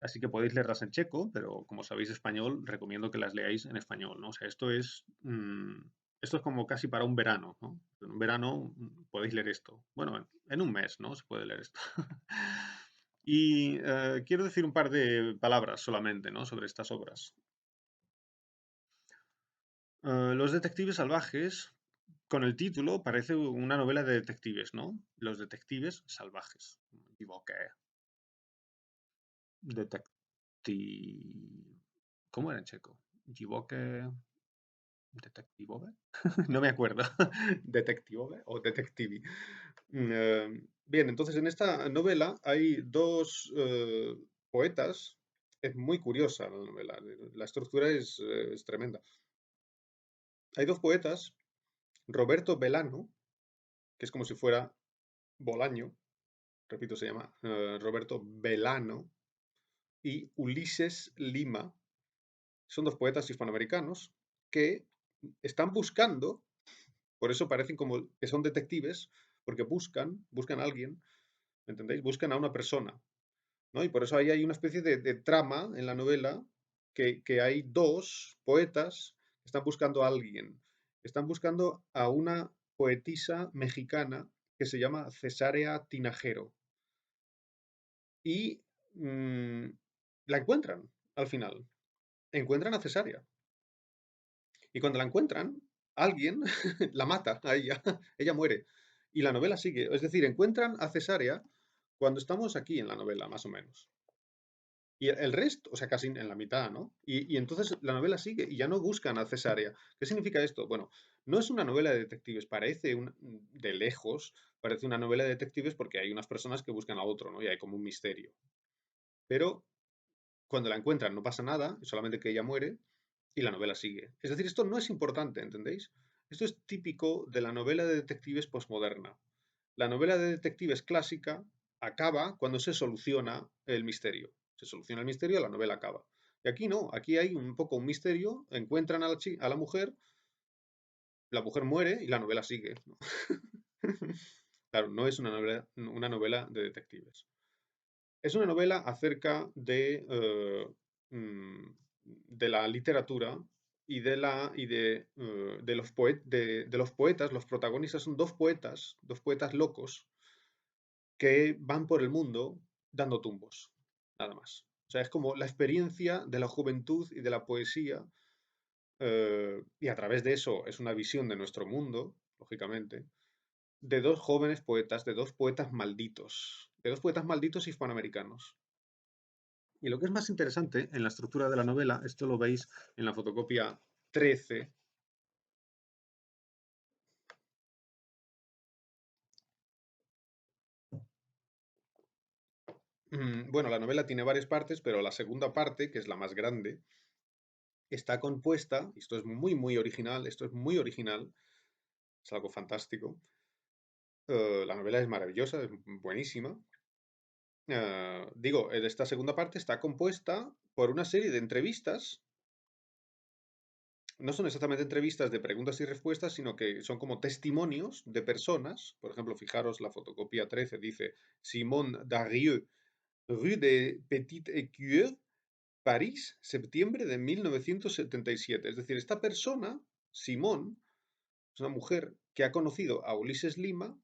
Así que podéis leerlas en checo, pero como sabéis español, recomiendo que las leáis en español, ¿no? O sea, esto es como casi para un verano, ¿no? En un verano podéis leer esto. Bueno, en un mes, ¿no? Se puede leer esto. Y quiero decir un par de palabras solamente, ¿no? Sobre estas obras. Los detectives salvajes, con el título, parece una novela de detectives, ¿no? Los detectives salvajes. Me equivoqué. Detective. ¿Cómo era en checo? Equivoqué. ¿Detectivove? No me acuerdo. ¿Detectivove o detectivi? Bien, entonces en esta novela hay dos poetas. Es muy curiosa la novela. La estructura es tremenda. Hay dos poetas, Roberto Belano, que es como si fuera Bolaño, repito, se llama Roberto Belano, y Ulises Lima. Son dos poetas hispanoamericanos que están buscando. Por eso parecen como que son detectives, porque buscan a alguien, ¿me entendéis? Buscan a una persona, ¿no? Y por eso ahí hay una especie de trama en la novela que hay dos poetas que están buscando a alguien. Están buscando a una poetisa mexicana que se llama Cesárea Tinajero. Y mm, la encuentran al final. Encuentran a Cesárea. Y cuando la encuentran, alguien la mata a ella. Ella muere. Y la novela sigue. Es decir, encuentran a Cesárea cuando estamos aquí en la novela, más o menos. Y el resto, o sea, casi en la mitad, ¿no? Y entonces la novela sigue y ya no buscan a Cesárea. ¿Qué significa esto? Bueno, no es una novela de detectives, de lejos, parece una novela de detectives porque hay unas personas que buscan a otro, ¿no? Y hay como un misterio. Pero cuando la encuentran no pasa nada, solamente que ella muere y la novela sigue. Es decir, esto no es importante, ¿entendéis? Esto es típico de la novela de detectives posmoderna. La novela de detectives clásica acaba cuando se soluciona el misterio. Se soluciona el misterio, la novela acaba. Y aquí no, aquí hay un poco un misterio, encuentran a la mujer muere y la novela sigue, ¿no? Claro, no es una novela de detectives. Es una novela acerca de la literatura y de los poetas. Los protagonistas son dos poetas locos que van por el mundo dando tumbos, nada más. O sea, es como la experiencia de la juventud y de la poesía, y a través de eso es una visión de nuestro mundo, lógicamente, de dos jóvenes poetas, de dos poetas malditos hispanoamericanos. Y lo que es más interesante en la estructura de la novela, esto lo veis en la fotocopia 13. Bueno, la novela tiene varias partes, pero la segunda parte, que es la más grande, está compuesta, y esto es muy original, esto es muy original, es algo fantástico. La novela es maravillosa, es buenísima. Esta segunda parte está compuesta por una serie de entrevistas. No son exactamente entrevistas de preguntas y respuestas, sino que son como testimonios de personas. Por ejemplo, fijaros, la fotocopia 13 dice Simone Darieux, Rue de Petit Écuyer, París, septiembre de 1977. Es decir, esta persona, Simone, es una mujer que ha conocido a Ulises Lima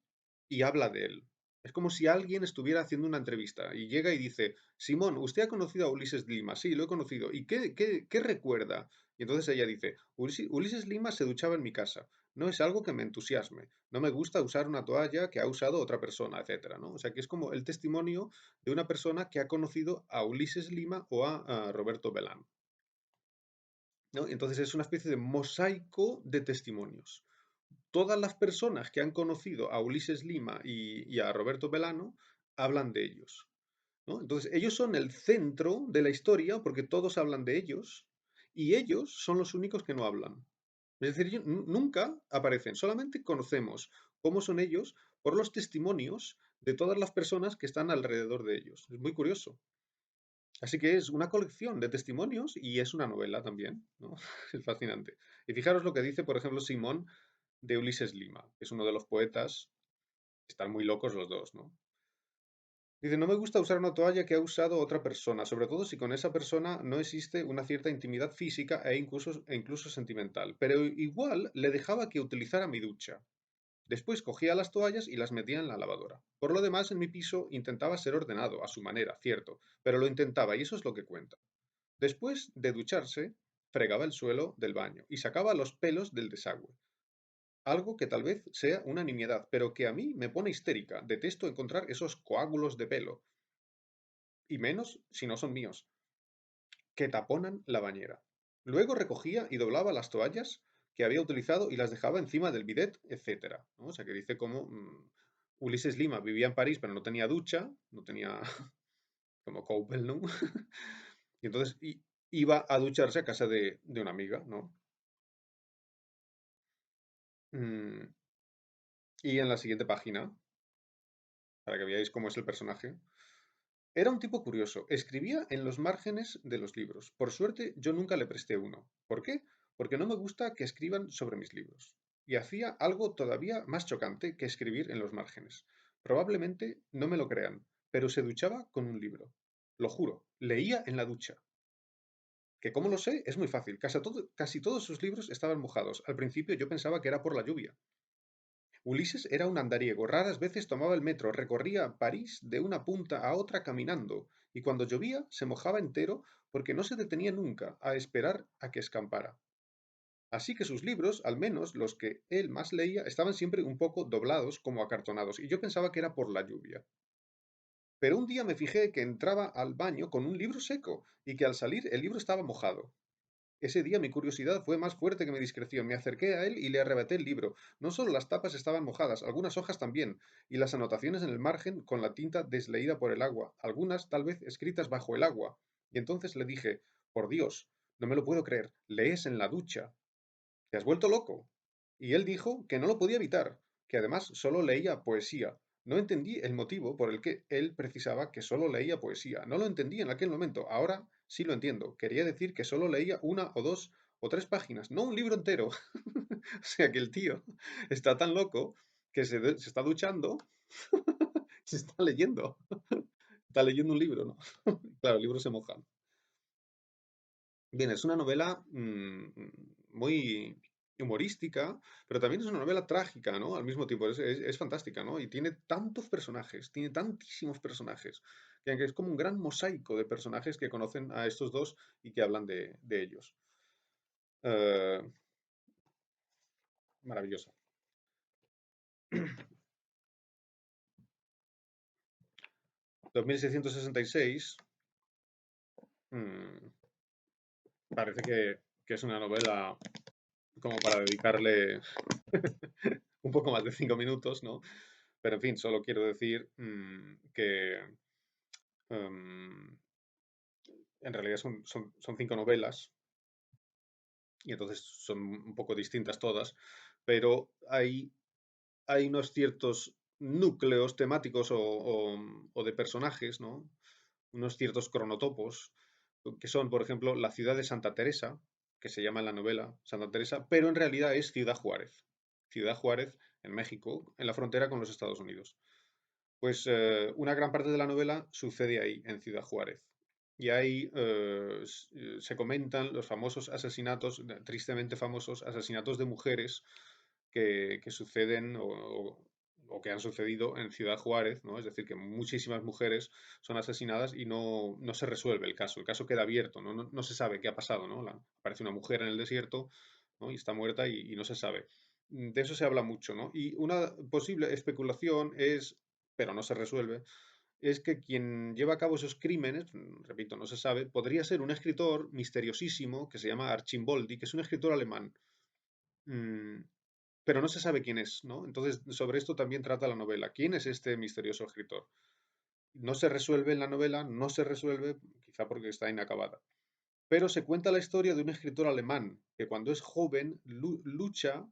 y habla de él. Es como si alguien estuviera haciendo una entrevista y llega y dice, Simón, ¿usted ha conocido a Ulises Lima? Sí, lo he conocido. ¿Y qué recuerda? Y entonces ella dice, Ulises Lima se duchaba en mi casa. No es algo que me entusiasme. No me gusta usar una toalla que ha usado otra persona, etcétera, ¿no? O sea, que es como el testimonio de una persona que ha conocido a Ulises Lima o a Roberto Belán, ¿no? Entonces es una especie de mosaico de testimonios. Todas las personas que han conocido a Ulises Lima y a Roberto Belano hablan de ellos, ¿no? Entonces, ellos son el centro de la historia porque todos hablan de ellos y ellos son los únicos que no hablan. Es decir, ellos nunca aparecen, solamente conocemos cómo son ellos por los testimonios de todas las personas que están alrededor de ellos. Es muy curioso. Así que es una colección de testimonios y es una novela también, ¿no? Es fascinante. Y fijaros lo que dice, por ejemplo, Simón de Ulises Lima, que es uno de los poetas. Están muy locos los dos, ¿no? Dice, no me gusta usar una toalla que ha usado otra persona, sobre todo si con esa persona no existe una cierta intimidad física e incluso sentimental, pero igual le dejaba que utilizara mi ducha. Después cogía las toallas y las metía en la lavadora. Por lo demás, en mi piso intentaba ser ordenado, a su manera, cierto, pero lo intentaba y eso es lo que cuenta. Después de ducharse, fregaba el suelo del baño y sacaba los pelos del desagüe. Algo que tal vez sea una nimiedad, pero que a mí me pone histérica. Detesto encontrar esos coágulos de pelo, y menos si no son míos, que taponan la bañera. Luego recogía y doblaba las toallas que había utilizado y las dejaba encima del bidet, etcétera, ¿no? O sea que dice como Ulises Lima vivía en París, pero no tenía ducha, no tenía como Coppel, ¿no? Y entonces iba a ducharse a casa de una amiga, ¿no? Mm, y en la siguiente página, para que veáis cómo es el personaje, era un tipo curioso, escribía en los márgenes de los libros. Por suerte, yo nunca le presté uno. ¿Por qué? Porque no me gusta que escriban sobre mis libros. Y hacía algo todavía más chocante que escribir en los márgenes. Probablemente no me lo crean, pero se duchaba con un libro. Lo juro, leía en la ducha. Que cómo lo sé, es muy fácil. Casi todos sus libros estaban mojados. Al principio yo pensaba que era por la lluvia. Ulises era un andariego, raras veces tomaba el metro, recorría París de una punta a otra caminando, y cuando llovía se mojaba entero porque no se detenía nunca a esperar a que escampara. Así que sus libros, al menos los que él más leía, estaban siempre un poco doblados como acartonados, y yo pensaba que era por la lluvia. Pero un día me fijé que entraba al baño con un libro seco, y que al salir el libro estaba mojado. Ese día mi curiosidad fue más fuerte que mi discreción. Me acerqué a él y le arrebaté el libro. No solo las tapas estaban mojadas, algunas hojas también, y las anotaciones en el margen con la tinta desleída por el agua, algunas tal vez escritas bajo el agua. Y entonces le dije, por Dios, no me lo puedo creer, lees en la ducha. ¿Te has vuelto loco? Y él dijo que no lo podía evitar, que además solo leía poesía. No entendí el motivo por el que él precisaba que solo leía poesía. No lo entendí en aquel momento. Ahora sí lo entiendo. Quería decir que solo leía una o dos o tres páginas, no un libro entero. O sea que el tío está tan loco que se está duchando y se está leyendo. Está leyendo un libro, ¿no? Claro, el libro se moja. Bien, es una novela muy humorística, pero también es una novela trágica, ¿no? Al mismo tiempo, es fantástica, ¿no? Y tiene tantos personajes, tiene tantísimos personajes, que es como un gran mosaico de personajes que conocen a estos dos y que hablan de ellos. Eh, Maravillosa. 2666, mm, parece que es una novela como para dedicarle un poco más de 5 minutos, ¿no? Pero en fin, solo quiero decir que em, en realidad son 5 novelas y entonces son un poco distintas todas, pero hay unos ciertos núcleos temáticos o de personajes, ¿no? Unos ciertos cronotopos, que son, por ejemplo, la ciudad de Santa Teresa, que se llama en la novela Santa Teresa, pero en realidad es Ciudad Juárez. Ciudad Juárez, en México, en la frontera con los Estados Unidos. Pues una gran parte de la novela sucede ahí, en Ciudad Juárez. Y ahí se comentan los famosos asesinatos, tristemente famosos asesinatos de mujeres que suceden o que han sucedido en Ciudad Juárez, ¿no? Es decir, que muchísimas mujeres son asesinadas y no se resuelve el caso. El caso queda abierto, no se sabe qué ha pasado, ¿no? Aparece una mujer en el desierto, ¿no? Y está muerta y no se sabe. De eso se habla mucho, ¿no? Y una posible especulación es, pero no se resuelve, es que quien lleva a cabo esos crímenes, repito, no se sabe, podría ser un escritor misteriosísimo que se llama Archimboldi, que es un escritor alemán, mm, pero no se sabe quién es, ¿no? Entonces, sobre esto también trata la novela. ¿Quién es este misterioso escritor? No se resuelve en la novela, no se resuelve, quizá porque está inacabada. Pero se cuenta la historia de un escritor alemán que cuando es joven lucha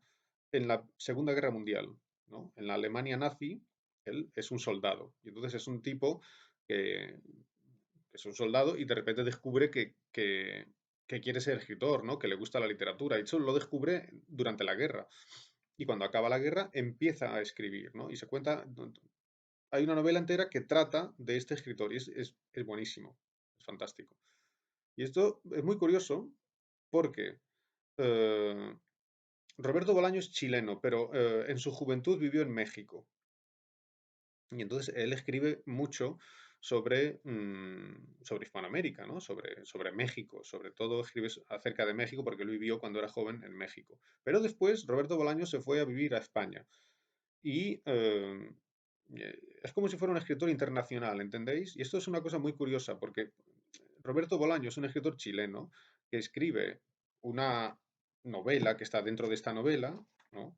en la Segunda Guerra Mundial, ¿no? En la Alemania nazi, él es un soldado. Y entonces es un tipo que, que es un soldado y de repente descubre que quiere ser escritor, ¿no? Que le gusta la literatura. Y eso lo descubre durante la guerra. Y cuando acaba la guerra empieza a escribir, ¿no? Y se cuenta, hay una novela entera que trata de este escritor y es buenísimo, es fantástico. Y esto es muy curioso porque eh, Roberto Bolaño es chileno, pero en su juventud vivió en México. Y entonces él escribe mucho sobre Hispanoamérica, ¿no? Sobre México. Sobre todo escribe acerca de México porque él vivió cuando era joven en México. Pero después Roberto Bolaño se fue a vivir a España. Y es como si fuera un escritor internacional, ¿entendéis? Y esto es una cosa muy curiosa porque Roberto Bolaño es un escritor chileno que escribe una novela que está dentro de esta novela, ¿no?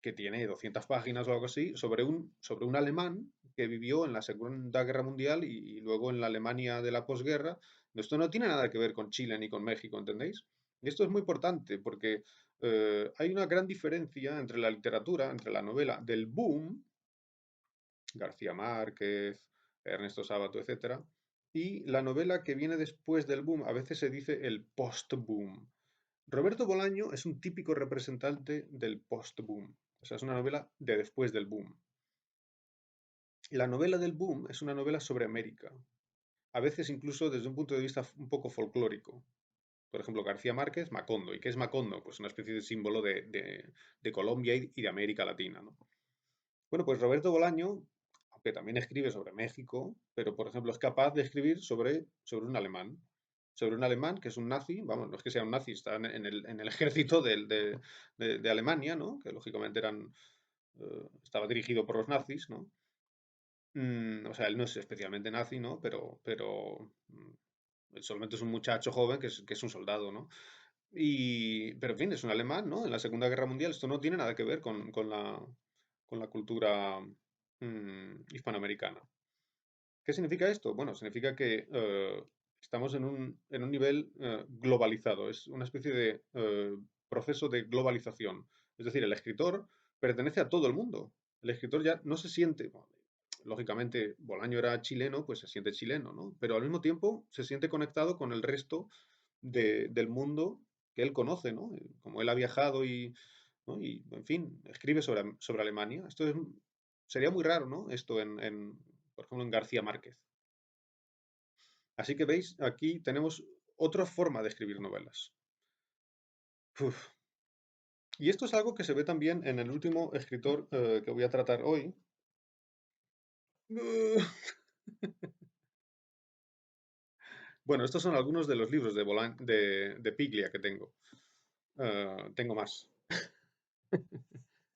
Que tiene 200 páginas o algo así, sobre un alemán que vivió en la Segunda Guerra Mundial y luego en la Alemania de la posguerra. Esto no tiene nada que ver con Chile ni con México, ¿entendéis? Y esto es muy importante porque hay una gran diferencia entre la literatura, entre la novela del boom, García Márquez, Ernesto Sábato, etcétera, y la novela que viene después del boom, a veces se dice el post-boom. Roberto Bolaño es un típico representante del post-boom, o sea, es una novela de después del boom. La novela del boom es una novela sobre América, a veces incluso desde un punto de vista un poco folclórico. Por ejemplo, García Márquez, Macondo. ¿Y qué es Macondo? Pues una especie de símbolo de Colombia y de América Latina, ¿no? Bueno, pues Roberto Bolaño, aunque también escribe sobre México, pero por ejemplo es capaz de escribir sobre un alemán. Sobre un alemán que es un nazi, vamos, no es que sea un nazi, está en el ejército de Alemania, ¿no? Que lógicamente estaba dirigido por los nazis, ¿no? O sea, él no es especialmente nazi, ¿no? Pero él solamente es un muchacho joven que es un soldado, ¿no? Pero en fin, es un alemán, ¿no? En la Segunda Guerra Mundial. Esto no tiene nada que ver con la cultura hispanoamericana. ¿Qué significa esto? Bueno, significa que estamos en un nivel globalizado. Es una especie de proceso de globalización. Es decir, el escritor pertenece a todo el mundo. El escritor ya no se siente, bueno, lógicamente, Bolaño era chileno, pues se siente chileno, ¿no? Pero al mismo tiempo se siente conectado con el resto del mundo que él conoce, ¿no? Como él ha viajado ¿no? Y en fin, escribe sobre Alemania. Sería muy raro, ¿no? Esto por ejemplo, en García Márquez. Así que veis, aquí tenemos otra forma de escribir novelas. Uf. Y esto es algo que se ve también en el último escritor que voy a tratar hoy. Bueno, estos son algunos de los libros de Piglia que tengo. Tengo más.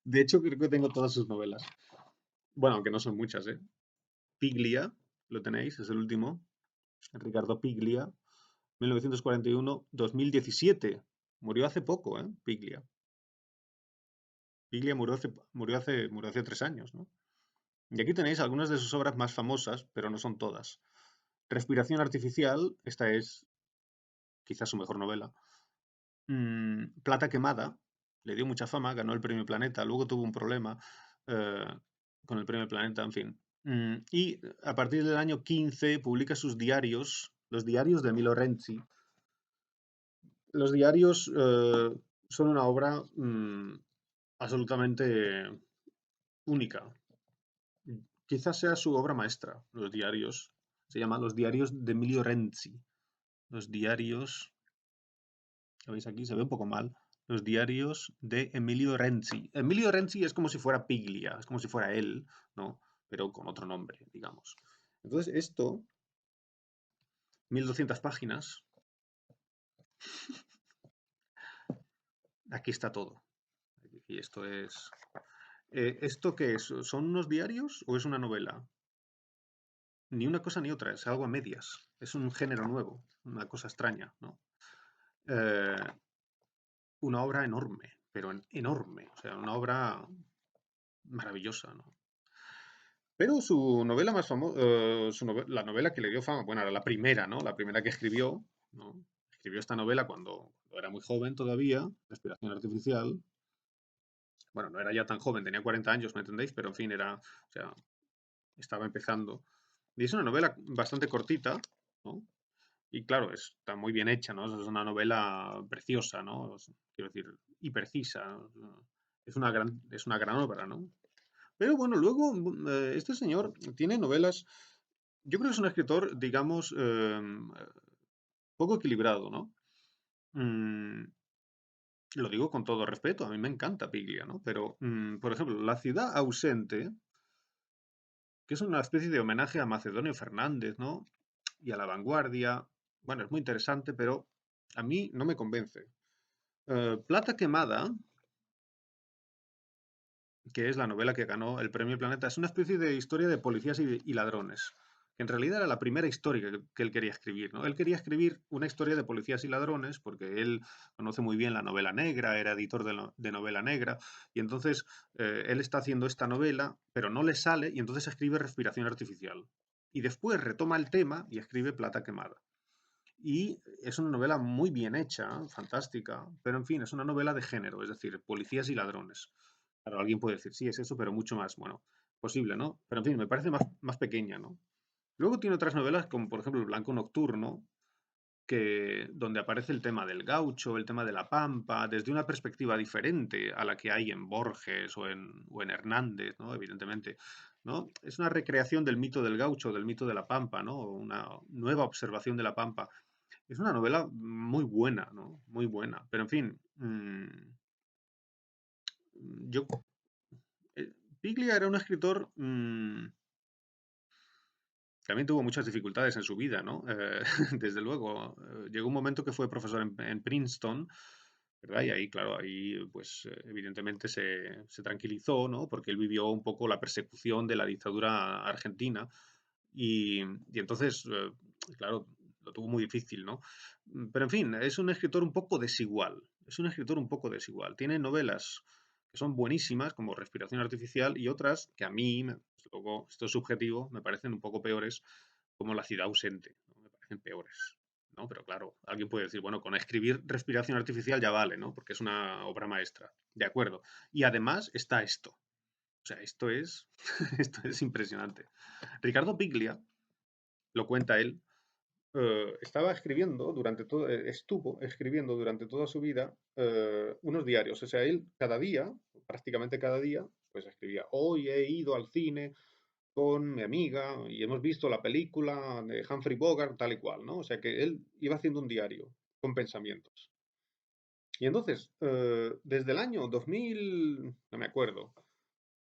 De hecho, creo que tengo todas sus novelas. Bueno, aunque no son muchas, ¿eh? Piglia, lo tenéis, es el último. Ricardo Piglia, 1941-2017. Murió hace poco, ¿eh? Piglia. Piglia murió hace 3 años, ¿no? Y aquí tenéis algunas de sus obras más famosas, pero no son todas. Respiración artificial, esta es quizás su mejor novela. Plata quemada, le dio mucha fama, ganó el Premio Planeta, luego tuvo un problema eh, con el Premio Planeta, en fin. Y a partir del año 15 publica sus diarios, los diarios de Emilio Renzi. Los diarios son una obra absolutamente única. Quizás sea su obra maestra, los diarios. Se llama Los diarios de Emilio Renzi. Los diarios, ¿lo veis aquí? Se ve un poco mal. Los diarios de Emilio Renzi. Emilio Renzi es como si fuera Piglia, es como si fuera él, ¿no? Pero con otro nombre, digamos. Entonces, esto, 1200 páginas, aquí está todo. Y esto es... ¿Esto qué es? ¿Son unos diarios o es una novela? Ni una cosa ni otra, es algo a medias. Es un género nuevo, una cosa extraña, ¿no? Eh, una obra enorme, pero enorme, o sea, una obra maravillosa, ¿no? Pero su novela más famosa, la novela que le dio fama, bueno, era la primera, ¿no? La primera que escribió, ¿no? Escribió esta novela cuando era muy joven todavía, Respiración Artificial. Bueno, no era ya tan joven, tenía 40 años, ¿me entendéis? Pero en fin, o sea, estaba empezando. Y es una novela bastante cortita, ¿no? Y claro, está muy bien hecha, ¿no? Es una novela preciosa, ¿no? Quiero decir, y precisa, ¿no? Es una gran obra, ¿no? Pero bueno, luego este señor tiene novelas. Yo creo que es un escritor, digamos, poco equilibrado, ¿no? Mm, lo digo con todo respeto, a mí me encanta Piglia, ¿no? Pero, por ejemplo, La ciudad ausente, que es una especie de homenaje a Macedonio Fernández, ¿no? Y a La Vanguardia. Bueno, es muy interesante, pero a mí no me convence. Plata quemada, que es la novela que ganó el Premio Planeta, es una especie de historia de policías y ladrones, que en realidad era la primera historia que él quería escribir, ¿no? Él quería escribir una historia de policías y ladrones porque él conoce muy bien la novela negra, era editor de novela negra, y entonces él está haciendo esta novela, pero no le sale, y entonces escribe Respiración Artificial. Y después retoma el tema y escribe Plata quemada. Y es una novela muy bien hecha, fantástica, pero en fin, es una novela de género, es decir, policías y ladrones. Claro, alguien puede decir, sí, es eso, pero mucho más, bueno, posible, ¿no? Pero en fin, me parece más pequeña, ¿no? Luego tiene otras novelas, como por ejemplo El Blanco Nocturno, donde aparece el tema del gaucho, el tema de la pampa, desde una perspectiva diferente a la que hay en Borges o en Hernández, ¿no? Evidentemente, ¿no? Es una recreación del mito del gaucho, del mito de la pampa, ¿no? Una nueva observación de la pampa. Es una novela muy buena, ¿no? Muy buena. Pero en fin, yo. Piglia era un escritor. También tuvo muchas dificultades en su vida, ¿no? Desde luego. Llegó un momento que fue profesor en Princeton, ¿verdad? Y ahí, claro, ahí, pues, evidentemente se tranquilizó, ¿no? Porque él vivió un poco la persecución de la dictadura argentina. Y entonces, claro, lo tuvo muy difícil, ¿no? Pero en fin, es un escritor un poco desigual. Es un escritor un poco desigual. Tiene novelas que son buenísimas, como Respiración Artificial, y otras que a mí, desde luego, esto es subjetivo, me parecen un poco peores, como La ciudad ausente, ¿no? Me parecen peores, ¿no? Pero claro, alguien puede decir, bueno, con escribir Respiración Artificial ya vale, ¿no? Porque es una obra maestra. De acuerdo. Y además está esto. O sea, esto es, esto es impresionante. Ricardo Piglia, lo cuenta él, estaba escribiendo estuvo escribiendo durante toda su vida unos diarios. O sea, él cada día, prácticamente cada día, pues escribía, hoy he ido al cine con mi amiga y hemos visto la película de Humphrey Bogart, tal y cual, ¿no? O sea que él iba haciendo un diario con pensamientos. Y entonces, desde el año 2000, no me acuerdo,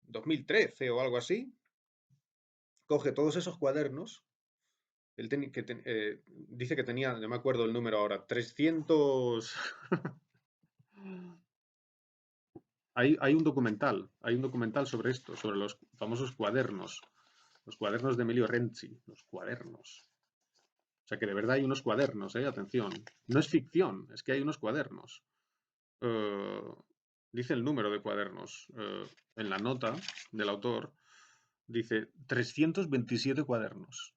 2013 o algo así, coge todos esos cuadernos. Dice que tenía, no me acuerdo el número ahora, 300. Hay un documental sobre esto, sobre los famosos cuadernos, los cuadernos de Emilio Renzi, los cuadernos. O sea que de verdad hay unos cuadernos, atención. No es ficción, es que hay unos cuadernos. Eh, dice el número de cuadernos en la nota del autor, dice 327 cuadernos,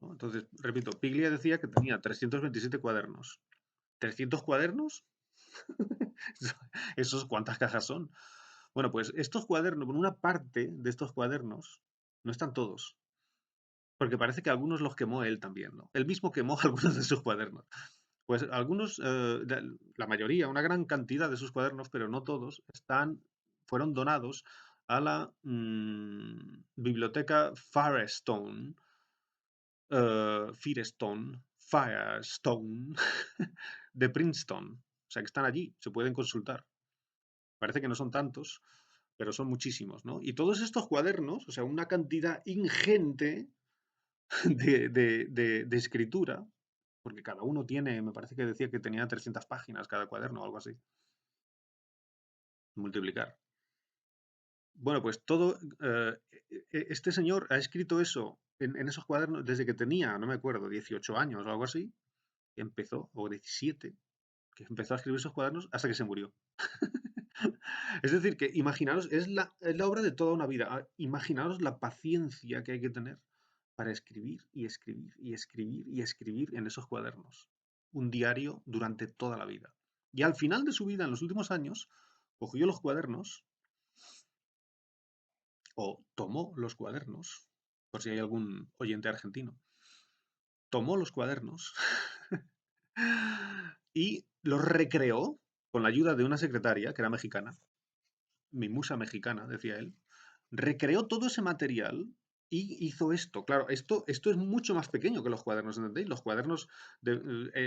¿no? Entonces, repito, Piglia decía que tenía 327 cuadernos. ¿300 cuadernos? ¿Esos cuántas cajas son? Bueno, pues estos cuadernos, por una parte de estos cuadernos, no están todos, porque parece que algunos los quemó él también, ¿no? Él mismo quemó algunos de sus cuadernos. Pues algunos, la mayoría, una gran cantidad de sus cuadernos, pero no todos, fueron donados a la biblioteca Firestone de Princeton. O sea que están allí, se pueden consultar. Parece que no son tantos, pero son muchísimos, ¿no? Y todos estos cuadernos, o sea, una cantidad ingente de escritura, porque cada uno tiene, me parece que decía que tenía 300 páginas cada cuaderno o algo así, multiplicar. Bueno, pues este señor ha escrito eso en esos cuadernos desde que tenía, no me acuerdo, 18 años o algo así, empezó, o 17, que empezó a escribir esos cuadernos hasta que se murió. Es decir, que imaginaros, es la obra de toda una vida. Imaginaros la paciencia que hay que tener para escribir y escribir y escribir y escribir en esos cuadernos. Un diario durante toda la vida. Y al final de su vida, en los últimos años, cogió los cuadernos o tomó los cuadernos, por si hay algún oyente argentino, tomó los cuadernos y los recreó con la ayuda de una secretaria que era mexicana, mi musa mexicana, decía él, recreó todo ese material y hizo esto. Claro, esto es mucho más pequeño que los cuadernos, ¿entendéis? Los cuadernos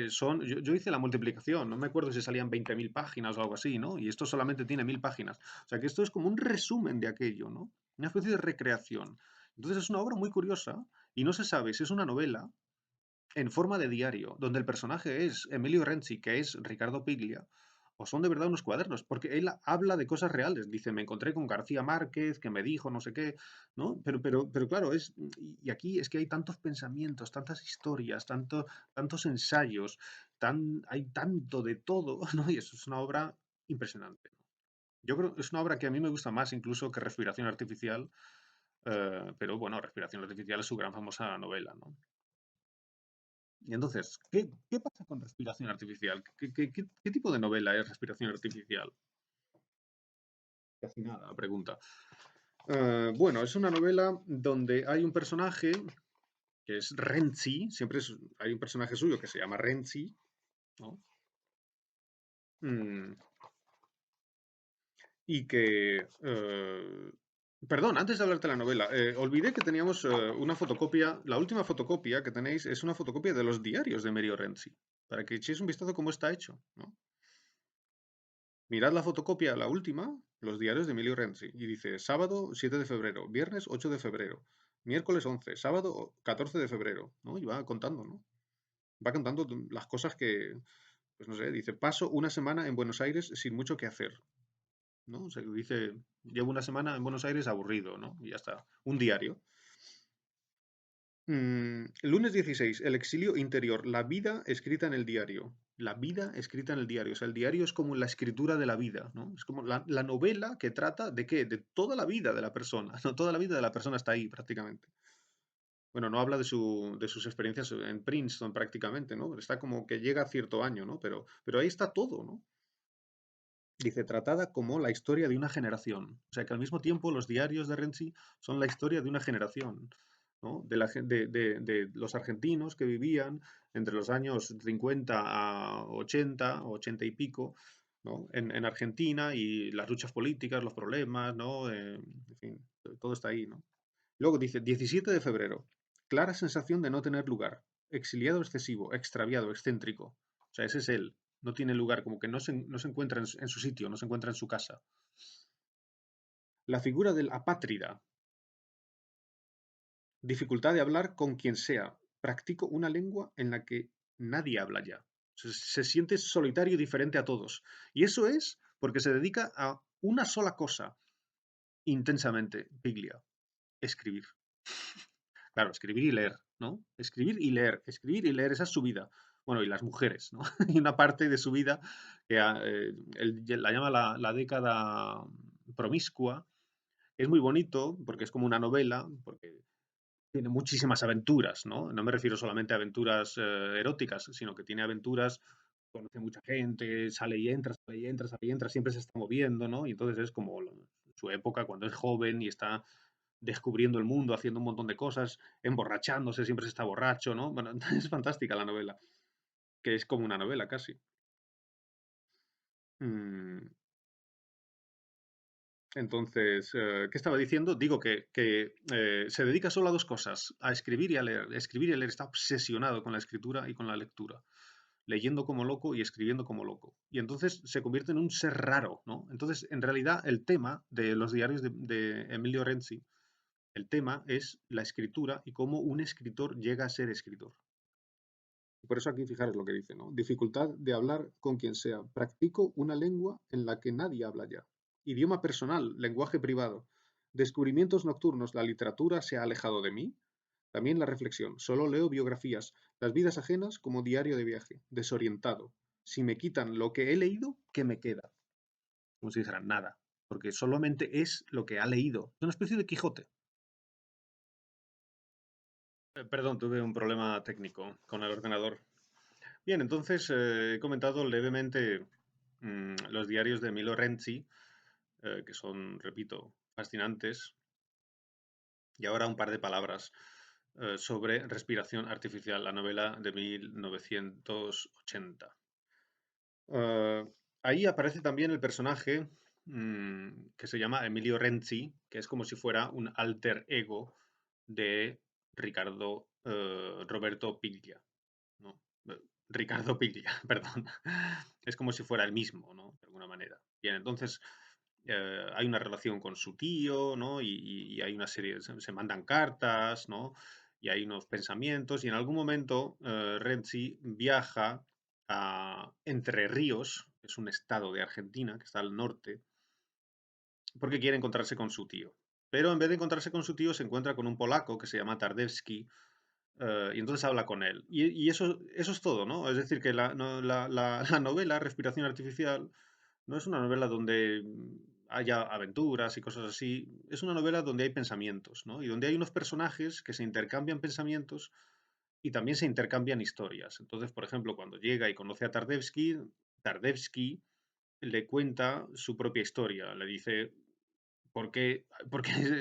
son, yo hice la multiplicación, no me acuerdo si salían 20.000 páginas o algo así, ¿no? Y esto solamente tiene 1.000 páginas. O sea que esto es como un resumen de aquello, ¿no? Una especie de recreación. Entonces es una obra muy curiosa y no se sabe si es una novela en forma de diario, donde el personaje es Emilio Renzi, que es Ricardo Piglia, o son de verdad unos cuadernos, porque él habla de cosas reales. Dice, me encontré con García Márquez, que me dijo no sé qué, ¿no? Pero claro, y aquí es que hay tantos pensamientos, tantas historias, tantos ensayos, hay tanto de todo, ¿no? Y eso es una obra impresionante. Yo creo que es una obra que a mí me gusta más incluso que Respiración Artificial, pero bueno, Respiración Artificial es su gran famosa novela, ¿no? Y entonces, ¿qué pasa con respiración artificial? ¿Qué tipo de novela es respiración artificial? Casi nada, pregunta. Bueno, es una novela donde hay un personaje que es Renzi, hay un personaje suyo que se llama Renzi, ¿no? Mm, y que... perdón, antes de hablarte de la novela, olvidé que teníamos una fotocopia, la última fotocopia que tenéis es una fotocopia de los diarios de Mario Renzi, para que echéis un vistazo cómo está hecho, ¿no? Mirad la fotocopia, la última, los diarios de Emilio Renzi, y dice sábado 7 de febrero, viernes 8 de febrero, miércoles 11, sábado 14 de febrero, ¿no? Y va contando, ¿no? Va contando las cosas que, pues no sé, dice, paso una semana en Buenos Aires sin mucho que hacer, ¿no? O sea, dice, llevo una semana en Buenos Aires aburrido, ¿no? Y ya está, un diario. Lunes 16, el exilio interior, la vida escrita en el diario. La vida escrita en el diario. O sea, el diario es como la escritura de la vida, ¿no? Es como la novela que trata de qué? De toda la vida de la persona. No, toda la vida de la persona está ahí prácticamente. Bueno, no habla de sus experiencias en Princeton prácticamente, ¿no? Está como que llega a cierto año, ¿no? Pero ahí está todo, ¿no? Dice, tratada como la historia de una generación. O sea, que al mismo tiempo los diarios de Renzi son la historia de una generación, ¿no? De los argentinos que vivían entre los años 50 a 80, 80 y pico, ¿no? En Argentina y las luchas políticas, los problemas, ¿no? En fin, todo está ahí, ¿no? Luego dice, 17 de febrero, clara sensación de no tener lugar, exiliado excesivo, extraviado, excéntrico. O sea, ese es él. No tiene lugar, como que no se encuentra en su sitio, no se encuentra en su casa. La figura del apátrida, dificultad de hablar con quien sea. Practico una lengua en la que nadie habla ya. Se siente solitario y diferente a todos. Y eso es porque se dedica a una sola cosa intensamente, Piglia, escribir. Claro, escribir y leer, ¿no? Escribir y leer, esa es su vida. Bueno, y las mujeres, ¿no? Y una parte de su vida que él la llama la década promiscua. Es muy bonito porque es como una novela, porque tiene muchísimas aventuras, ¿no? No me refiero solamente a aventuras eróticas, sino que tiene aventuras, conoce mucha gente, sale y entra, sale y entra, sale y entra, siempre se está moviendo, ¿no? Y entonces es como su época cuando es joven y está descubriendo el mundo, haciendo un montón de cosas, emborrachándose, siempre se está borracho, ¿no? Bueno, es fantástica la novela, que es como una novela casi. Mm, Entonces, ¿qué estaba diciendo? Digo que se dedica solo a dos cosas, a escribir y a leer. Escribir y a leer, está obsesionado con la escritura y con la lectura, leyendo como loco y escribiendo como loco. Y entonces se convierte en un ser raro, ¿no? Entonces, en realidad, el tema de los diarios de Emilio Renzi, el tema es la escritura y cómo un escritor llega a ser escritor. Por eso aquí fijaros lo que dice, ¿no? Dificultad de hablar con quien sea. Practico una lengua en la que nadie habla ya. Idioma personal, lenguaje privado. Descubrimientos nocturnos. La literatura se ha alejado de mí. También la reflexión. Solo leo biografías. Las vidas ajenas como diario de viaje. Desorientado. Si me quitan lo que he leído, ¿qué me queda? como si dijera nada, porque solamente es lo que ha leído. Es una especie de Quijote. Perdón, tuve un problema técnico con el ordenador. Bien, entonces he comentado levemente los diarios de Milo Renzi, que son, repito, fascinantes. Y ahora un par de palabras sobre Respiración Artificial, la novela de 1980. Eh, Ahí aparece también el personaje que se llama Emilio Renzi, que es como si fuera un alter ego de Ricardo Roberto Piglia, ¿no? Ricardo Piglia, perdón. Es como si fuera el mismo, ¿no? De alguna manera. Bien, entonces hay una relación con su tío, ¿no? Y hay una serie, se mandan cartas, ¿no? Y hay unos pensamientos, y en algún momento Renzi viaja a Entre Ríos, que es un estado de Argentina que está al norte, porque quiere encontrarse con su tío. Pero en vez de encontrarse con su tío, se encuentra con un polaco que se llama Tardewski, y entonces habla con él. Y eso es todo, ¿no? Es decir, que la novela Respiración Artificial no es una novela donde haya aventuras y cosas así. Es una novela donde hay pensamientos, ¿no? Y donde hay unos personajes que se intercambian pensamientos y también se intercambian historias. Entonces, por ejemplo, cuando llega y conoce a Tardewski, Tardewski le cuenta su propia historia. Le dice, ¿por qué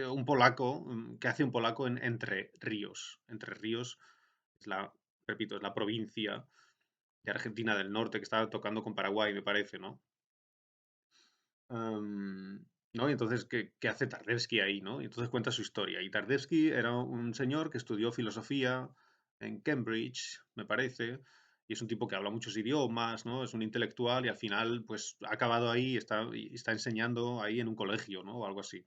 un polaco, qué hace un polaco en Entre Ríos? Entre Ríos es la, repito, es la provincia de Argentina del Norte que está tocando con Paraguay, me parece, ¿no? ¿No? Y entonces, ¿qué hace Tardewski ahí, ¿no? Y entonces cuenta su historia. Y Tardewski era un señor que estudió filosofía en Cambridge, me parece, y es un tipo que habla muchos idiomas, ¿no? Es un intelectual y al final, pues, ha acabado ahí y está enseñando ahí en un colegio, ¿no? O algo así.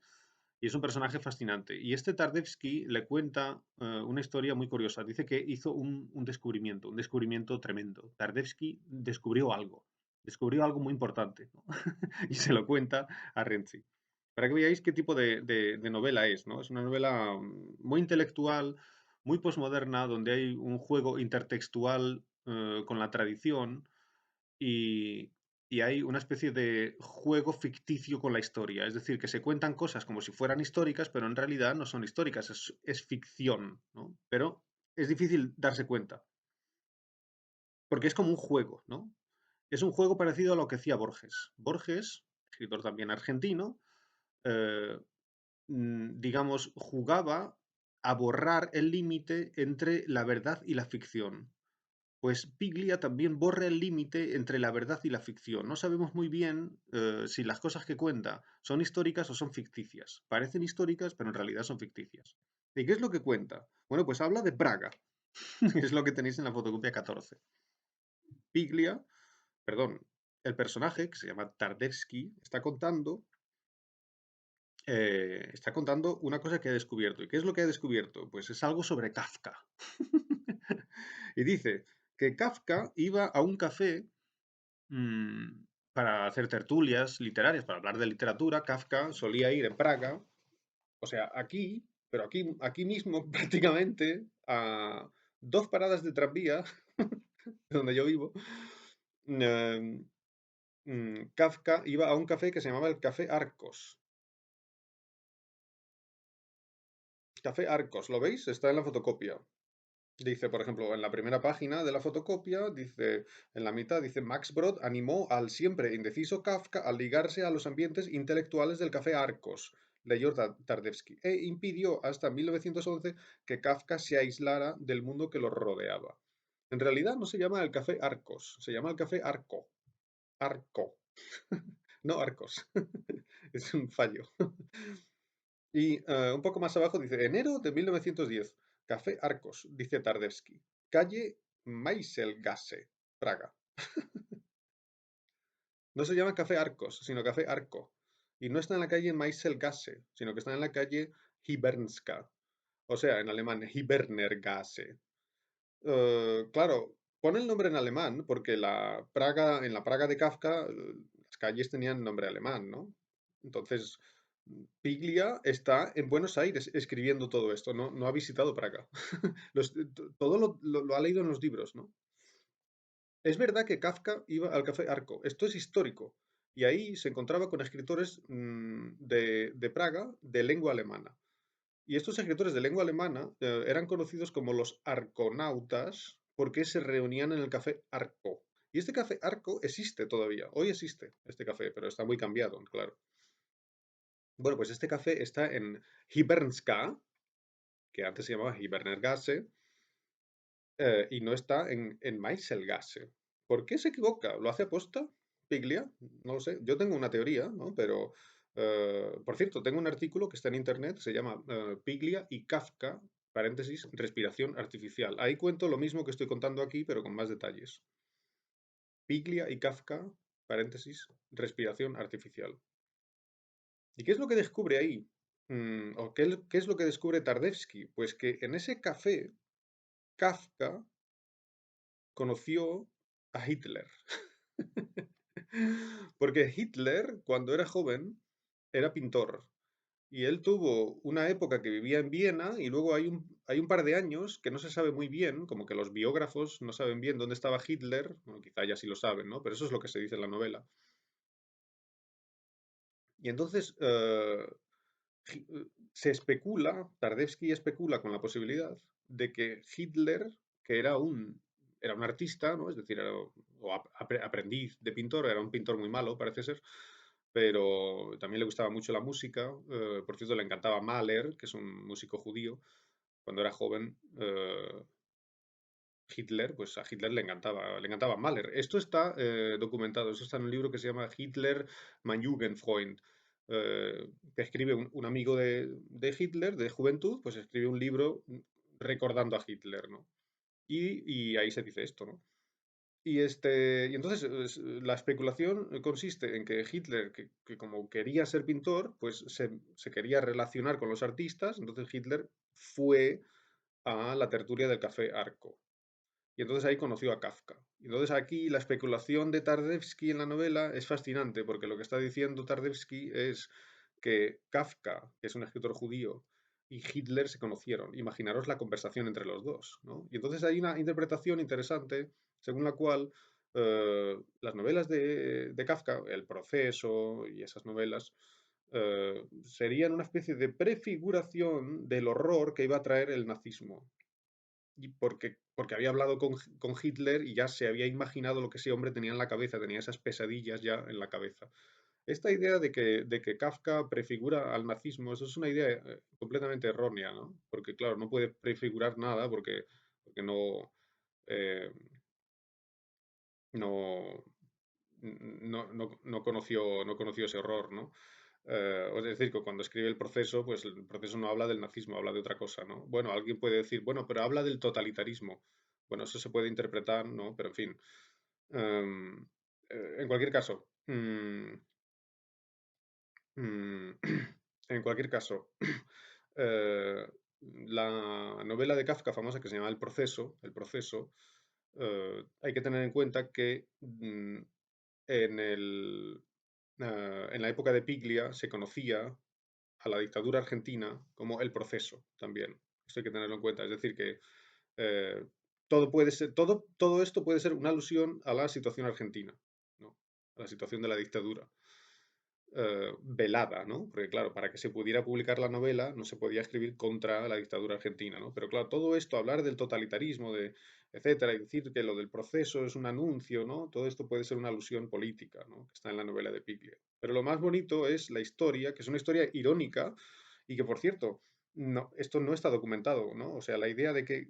Y es un personaje fascinante. Y este Tardewski le cuenta una historia muy curiosa. Dice que hizo un descubrimiento tremendo. Tardewski descubrió algo muy importante, ¿no? Y se lo cuenta a Renzi. Para que veáis qué tipo de novela es, ¿no? Es una novela muy intelectual, muy posmoderna, donde hay un juego intertextual con la tradición y, y hay una especie de juego ficticio con la historia. Es decir, que se cuentan cosas como si fueran históricas, pero en realidad no son históricas, es ficción, ¿no? Pero es difícil darse cuenta, porque es como un juego, ¿no? Es un juego parecido a lo que hacía Borges. Borges, escritor también argentino, eh, digamos, jugaba a borrar el límite entre la verdad y la ficción. Pues Piglia también borra el límite entre la verdad y la ficción. No sabemos muy bien si las cosas que cuenta son históricas o son ficticias. Parecen históricas, pero en realidad son ficticias. ¿Y qué es lo que cuenta? Bueno, pues habla de Praga. Es lo que tenéis en la fotocopia 14. Piglia, perdón, el personaje, que se llama Tardevsky, está contando una cosa que ha descubierto. ¿Y qué es lo que ha descubierto? Pues es algo sobre Kafka. Y dice que Kafka iba a un café para hacer tertulias literarias, para hablar de literatura. Kafka solía ir en Praga, o sea, aquí, pero aquí mismo prácticamente, a 2 paradas de tranvía, donde yo vivo, em, Kafka iba a un café que se llamaba el Café Arcos. Café Arcos, ¿lo veis? Está en la fotocopia. Dice, por ejemplo, en la primera página de la fotocopia, dice, en la mitad, dice, Max Brod animó al siempre indeciso Kafka a ligarse a los ambientes intelectuales del Café Arcos, leyó Tardevsky, e impidió hasta 1911 que Kafka se aislara del mundo que lo rodeaba. En realidad no se llama el Café Arcos, se llama el Café Arco. Arco. No Arcos. Es un fallo. Y un poco más abajo dice, enero de 1910, Café Arcos, dice Tardevsky, calle Meiselgasse, Praga. No se llama Café Arcos, sino Café Arco. Y no está en la calle Meiselgasse, sino que está en la calle Hibernska. O sea, en alemán, Hibernergasse. Claro, pone el nombre en alemán porque en la Praga de Kafka, las calles tenían nombre alemán, ¿no? Entonces, Piglia está en Buenos Aires escribiendo todo esto, no ha visitado Praga. Todo lo ha leído en los libros, ¿no? Es verdad que Kafka iba al Café Arco, esto es histórico. Y ahí se encontraba con escritores de Praga de lengua alemana. Y estos escritores de lengua alemana eran conocidos como los arconautas porque se reunían en el café Arco. Y este café Arco existe todavía. Hoy existe este café, pero está muy cambiado, claro. Bueno, pues este café está en Hibernska, que antes se llamaba Hibernergasse, y no está en Meiselgasse. ¿Por qué se equivoca? ¿Lo hace aposta? ¿Piglia? No lo sé. Yo tengo una teoría, ¿no? Pero, por cierto, tengo un artículo que está en internet, se llama Piglia y Kafka, paréntesis, respiración artificial. Ahí cuento lo mismo que estoy contando aquí, pero con más detalles. Piglia y Kafka, paréntesis, respiración artificial. ¿Y qué es lo que descubre ahí? ¿O qué es lo que descubre Tardevsky? Pues que en ese café, Kafka conoció a Hitler. Porque Hitler, cuando era joven, era pintor. Y él tuvo una época que vivía en Viena y luego hay un par de años que no se sabe muy bien, como que los biógrafos no saben bien dónde estaba Hitler, bueno, quizá ya sí lo saben, ¿no? Pero eso es lo que se dice en la novela. Y entonces se especula, Tardevsky especula con la posibilidad de que Hitler, que era un artista, ¿no? Es decir, aprendiz de pintor, era un pintor muy malo, parece ser, pero también le gustaba mucho la música. Por cierto, le encantaba Mahler, que es un músico judío. Cuando era joven, Hitler, pues a Hitler le encantaba Mahler. Esto está documentado, esto está en un libro que se llama Hitler, mein Jugendfreund, que escribe un amigo de Hitler, de juventud, pues escribe un libro recordando a Hitler, ¿no? Y ahí se dice esto, ¿no? Y entonces la especulación consiste en que Hitler, que como quería ser pintor, pues se quería relacionar con los artistas, entonces Hitler fue a la tertulia del Café Arco. Y entonces ahí conoció a Kafka. Y entonces aquí la especulación de Tardevsky en la novela es fascinante, porque lo que está diciendo Tardevsky es que Kafka, que es un escritor judío, y Hitler se conocieron. Imaginaros la conversación entre los dos, ¿no? Y entonces hay una interpretación interesante según la cual las novelas de Kafka, El Proceso y esas novelas, serían una especie de prefiguración del horror que iba a traer el nazismo y porque había hablado con Hitler y ya se había imaginado lo que ese hombre tenía en la cabeza, tenía esas pesadillas ya en la cabeza. Esta idea de que Kafka prefigura al nazismo, eso es una idea completamente errónea, ¿no? Porque, claro, no puede prefigurar nada porque eh, no, no conoció ese horror, ¿no? Es decir, que cuando escribe el proceso, pues el proceso no habla del nazismo, habla de otra cosa, ¿no? Bueno, alguien puede decir, bueno, pero habla del totalitarismo. Bueno, eso se puede interpretar, ¿no? Pero en fin. Em, en cualquier caso, mm, en cualquier caso, eh, la novela de Kafka famosa que se llama El proceso, hay que tener en cuenta que en en la época de Piglia se conocía a la dictadura argentina como el proceso también. Esto hay que tenerlo en cuenta. Es decir, que eh, todo esto puede ser una alusión a la situación argentina, ¿no? A la situación de la dictadura velada, ¿no? Porque claro, para que se pudiera publicar la novela no se podía escribir contra la dictadura argentina, ¿no? Pero claro, todo esto, hablar del totalitarismo, de etcétera, y decir que lo del proceso es un anuncio, ¿no? Todo esto puede ser una alusión política, ¿no? Que está en la novela de Piglia. Pero lo más bonito es la historia, que es una historia irónica y que, por cierto, no, esto no está documentado, ¿no? O sea, la idea de que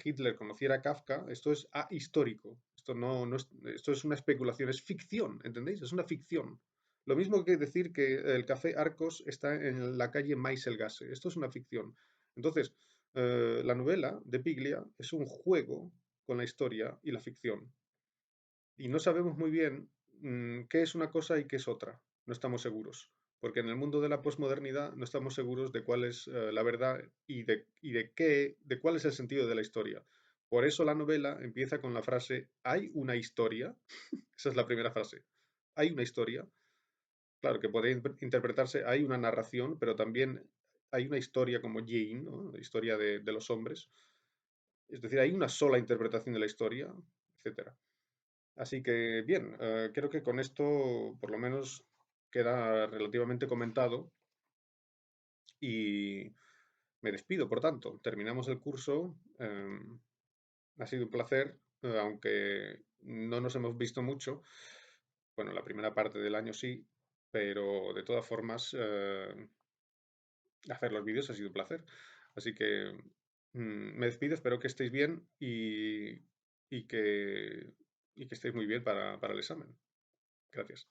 Hitler conociera a Kafka, esto es ahistórico. Esto es una especulación, es ficción, ¿entendéis? Es una ficción. Lo mismo que decir que el café Arcos está en la calle Meiselgasse. Esto es una ficción. Entonces, la novela de Piglia es un juego con la historia y la ficción. Y no sabemos muy bien qué es una cosa y qué es otra. No estamos seguros. Porque en el mundo de la posmodernidad no estamos seguros de cuál es la verdad de cuál es el sentido de la historia. Por eso la novela empieza con la frase, ¿hay una historia? Esa es la primera frase. Hay una historia. Claro, que puede interpretarse, hay una narración, pero también hay una historia como Jane, ¿no? La historia de los hombres. Es decir, hay una sola interpretación de la historia, etcétera. Así que bien, creo que con esto por lo menos queda relativamente comentado y me despido, por tanto. Terminamos el curso. Ha sido un placer, aunque no nos hemos visto mucho. Bueno, la primera parte del año sí, pero de todas formas, hacer los vídeos ha sido un placer. Así que me despido, espero que estéis bien y que estéis muy bien para el examen. Gracias.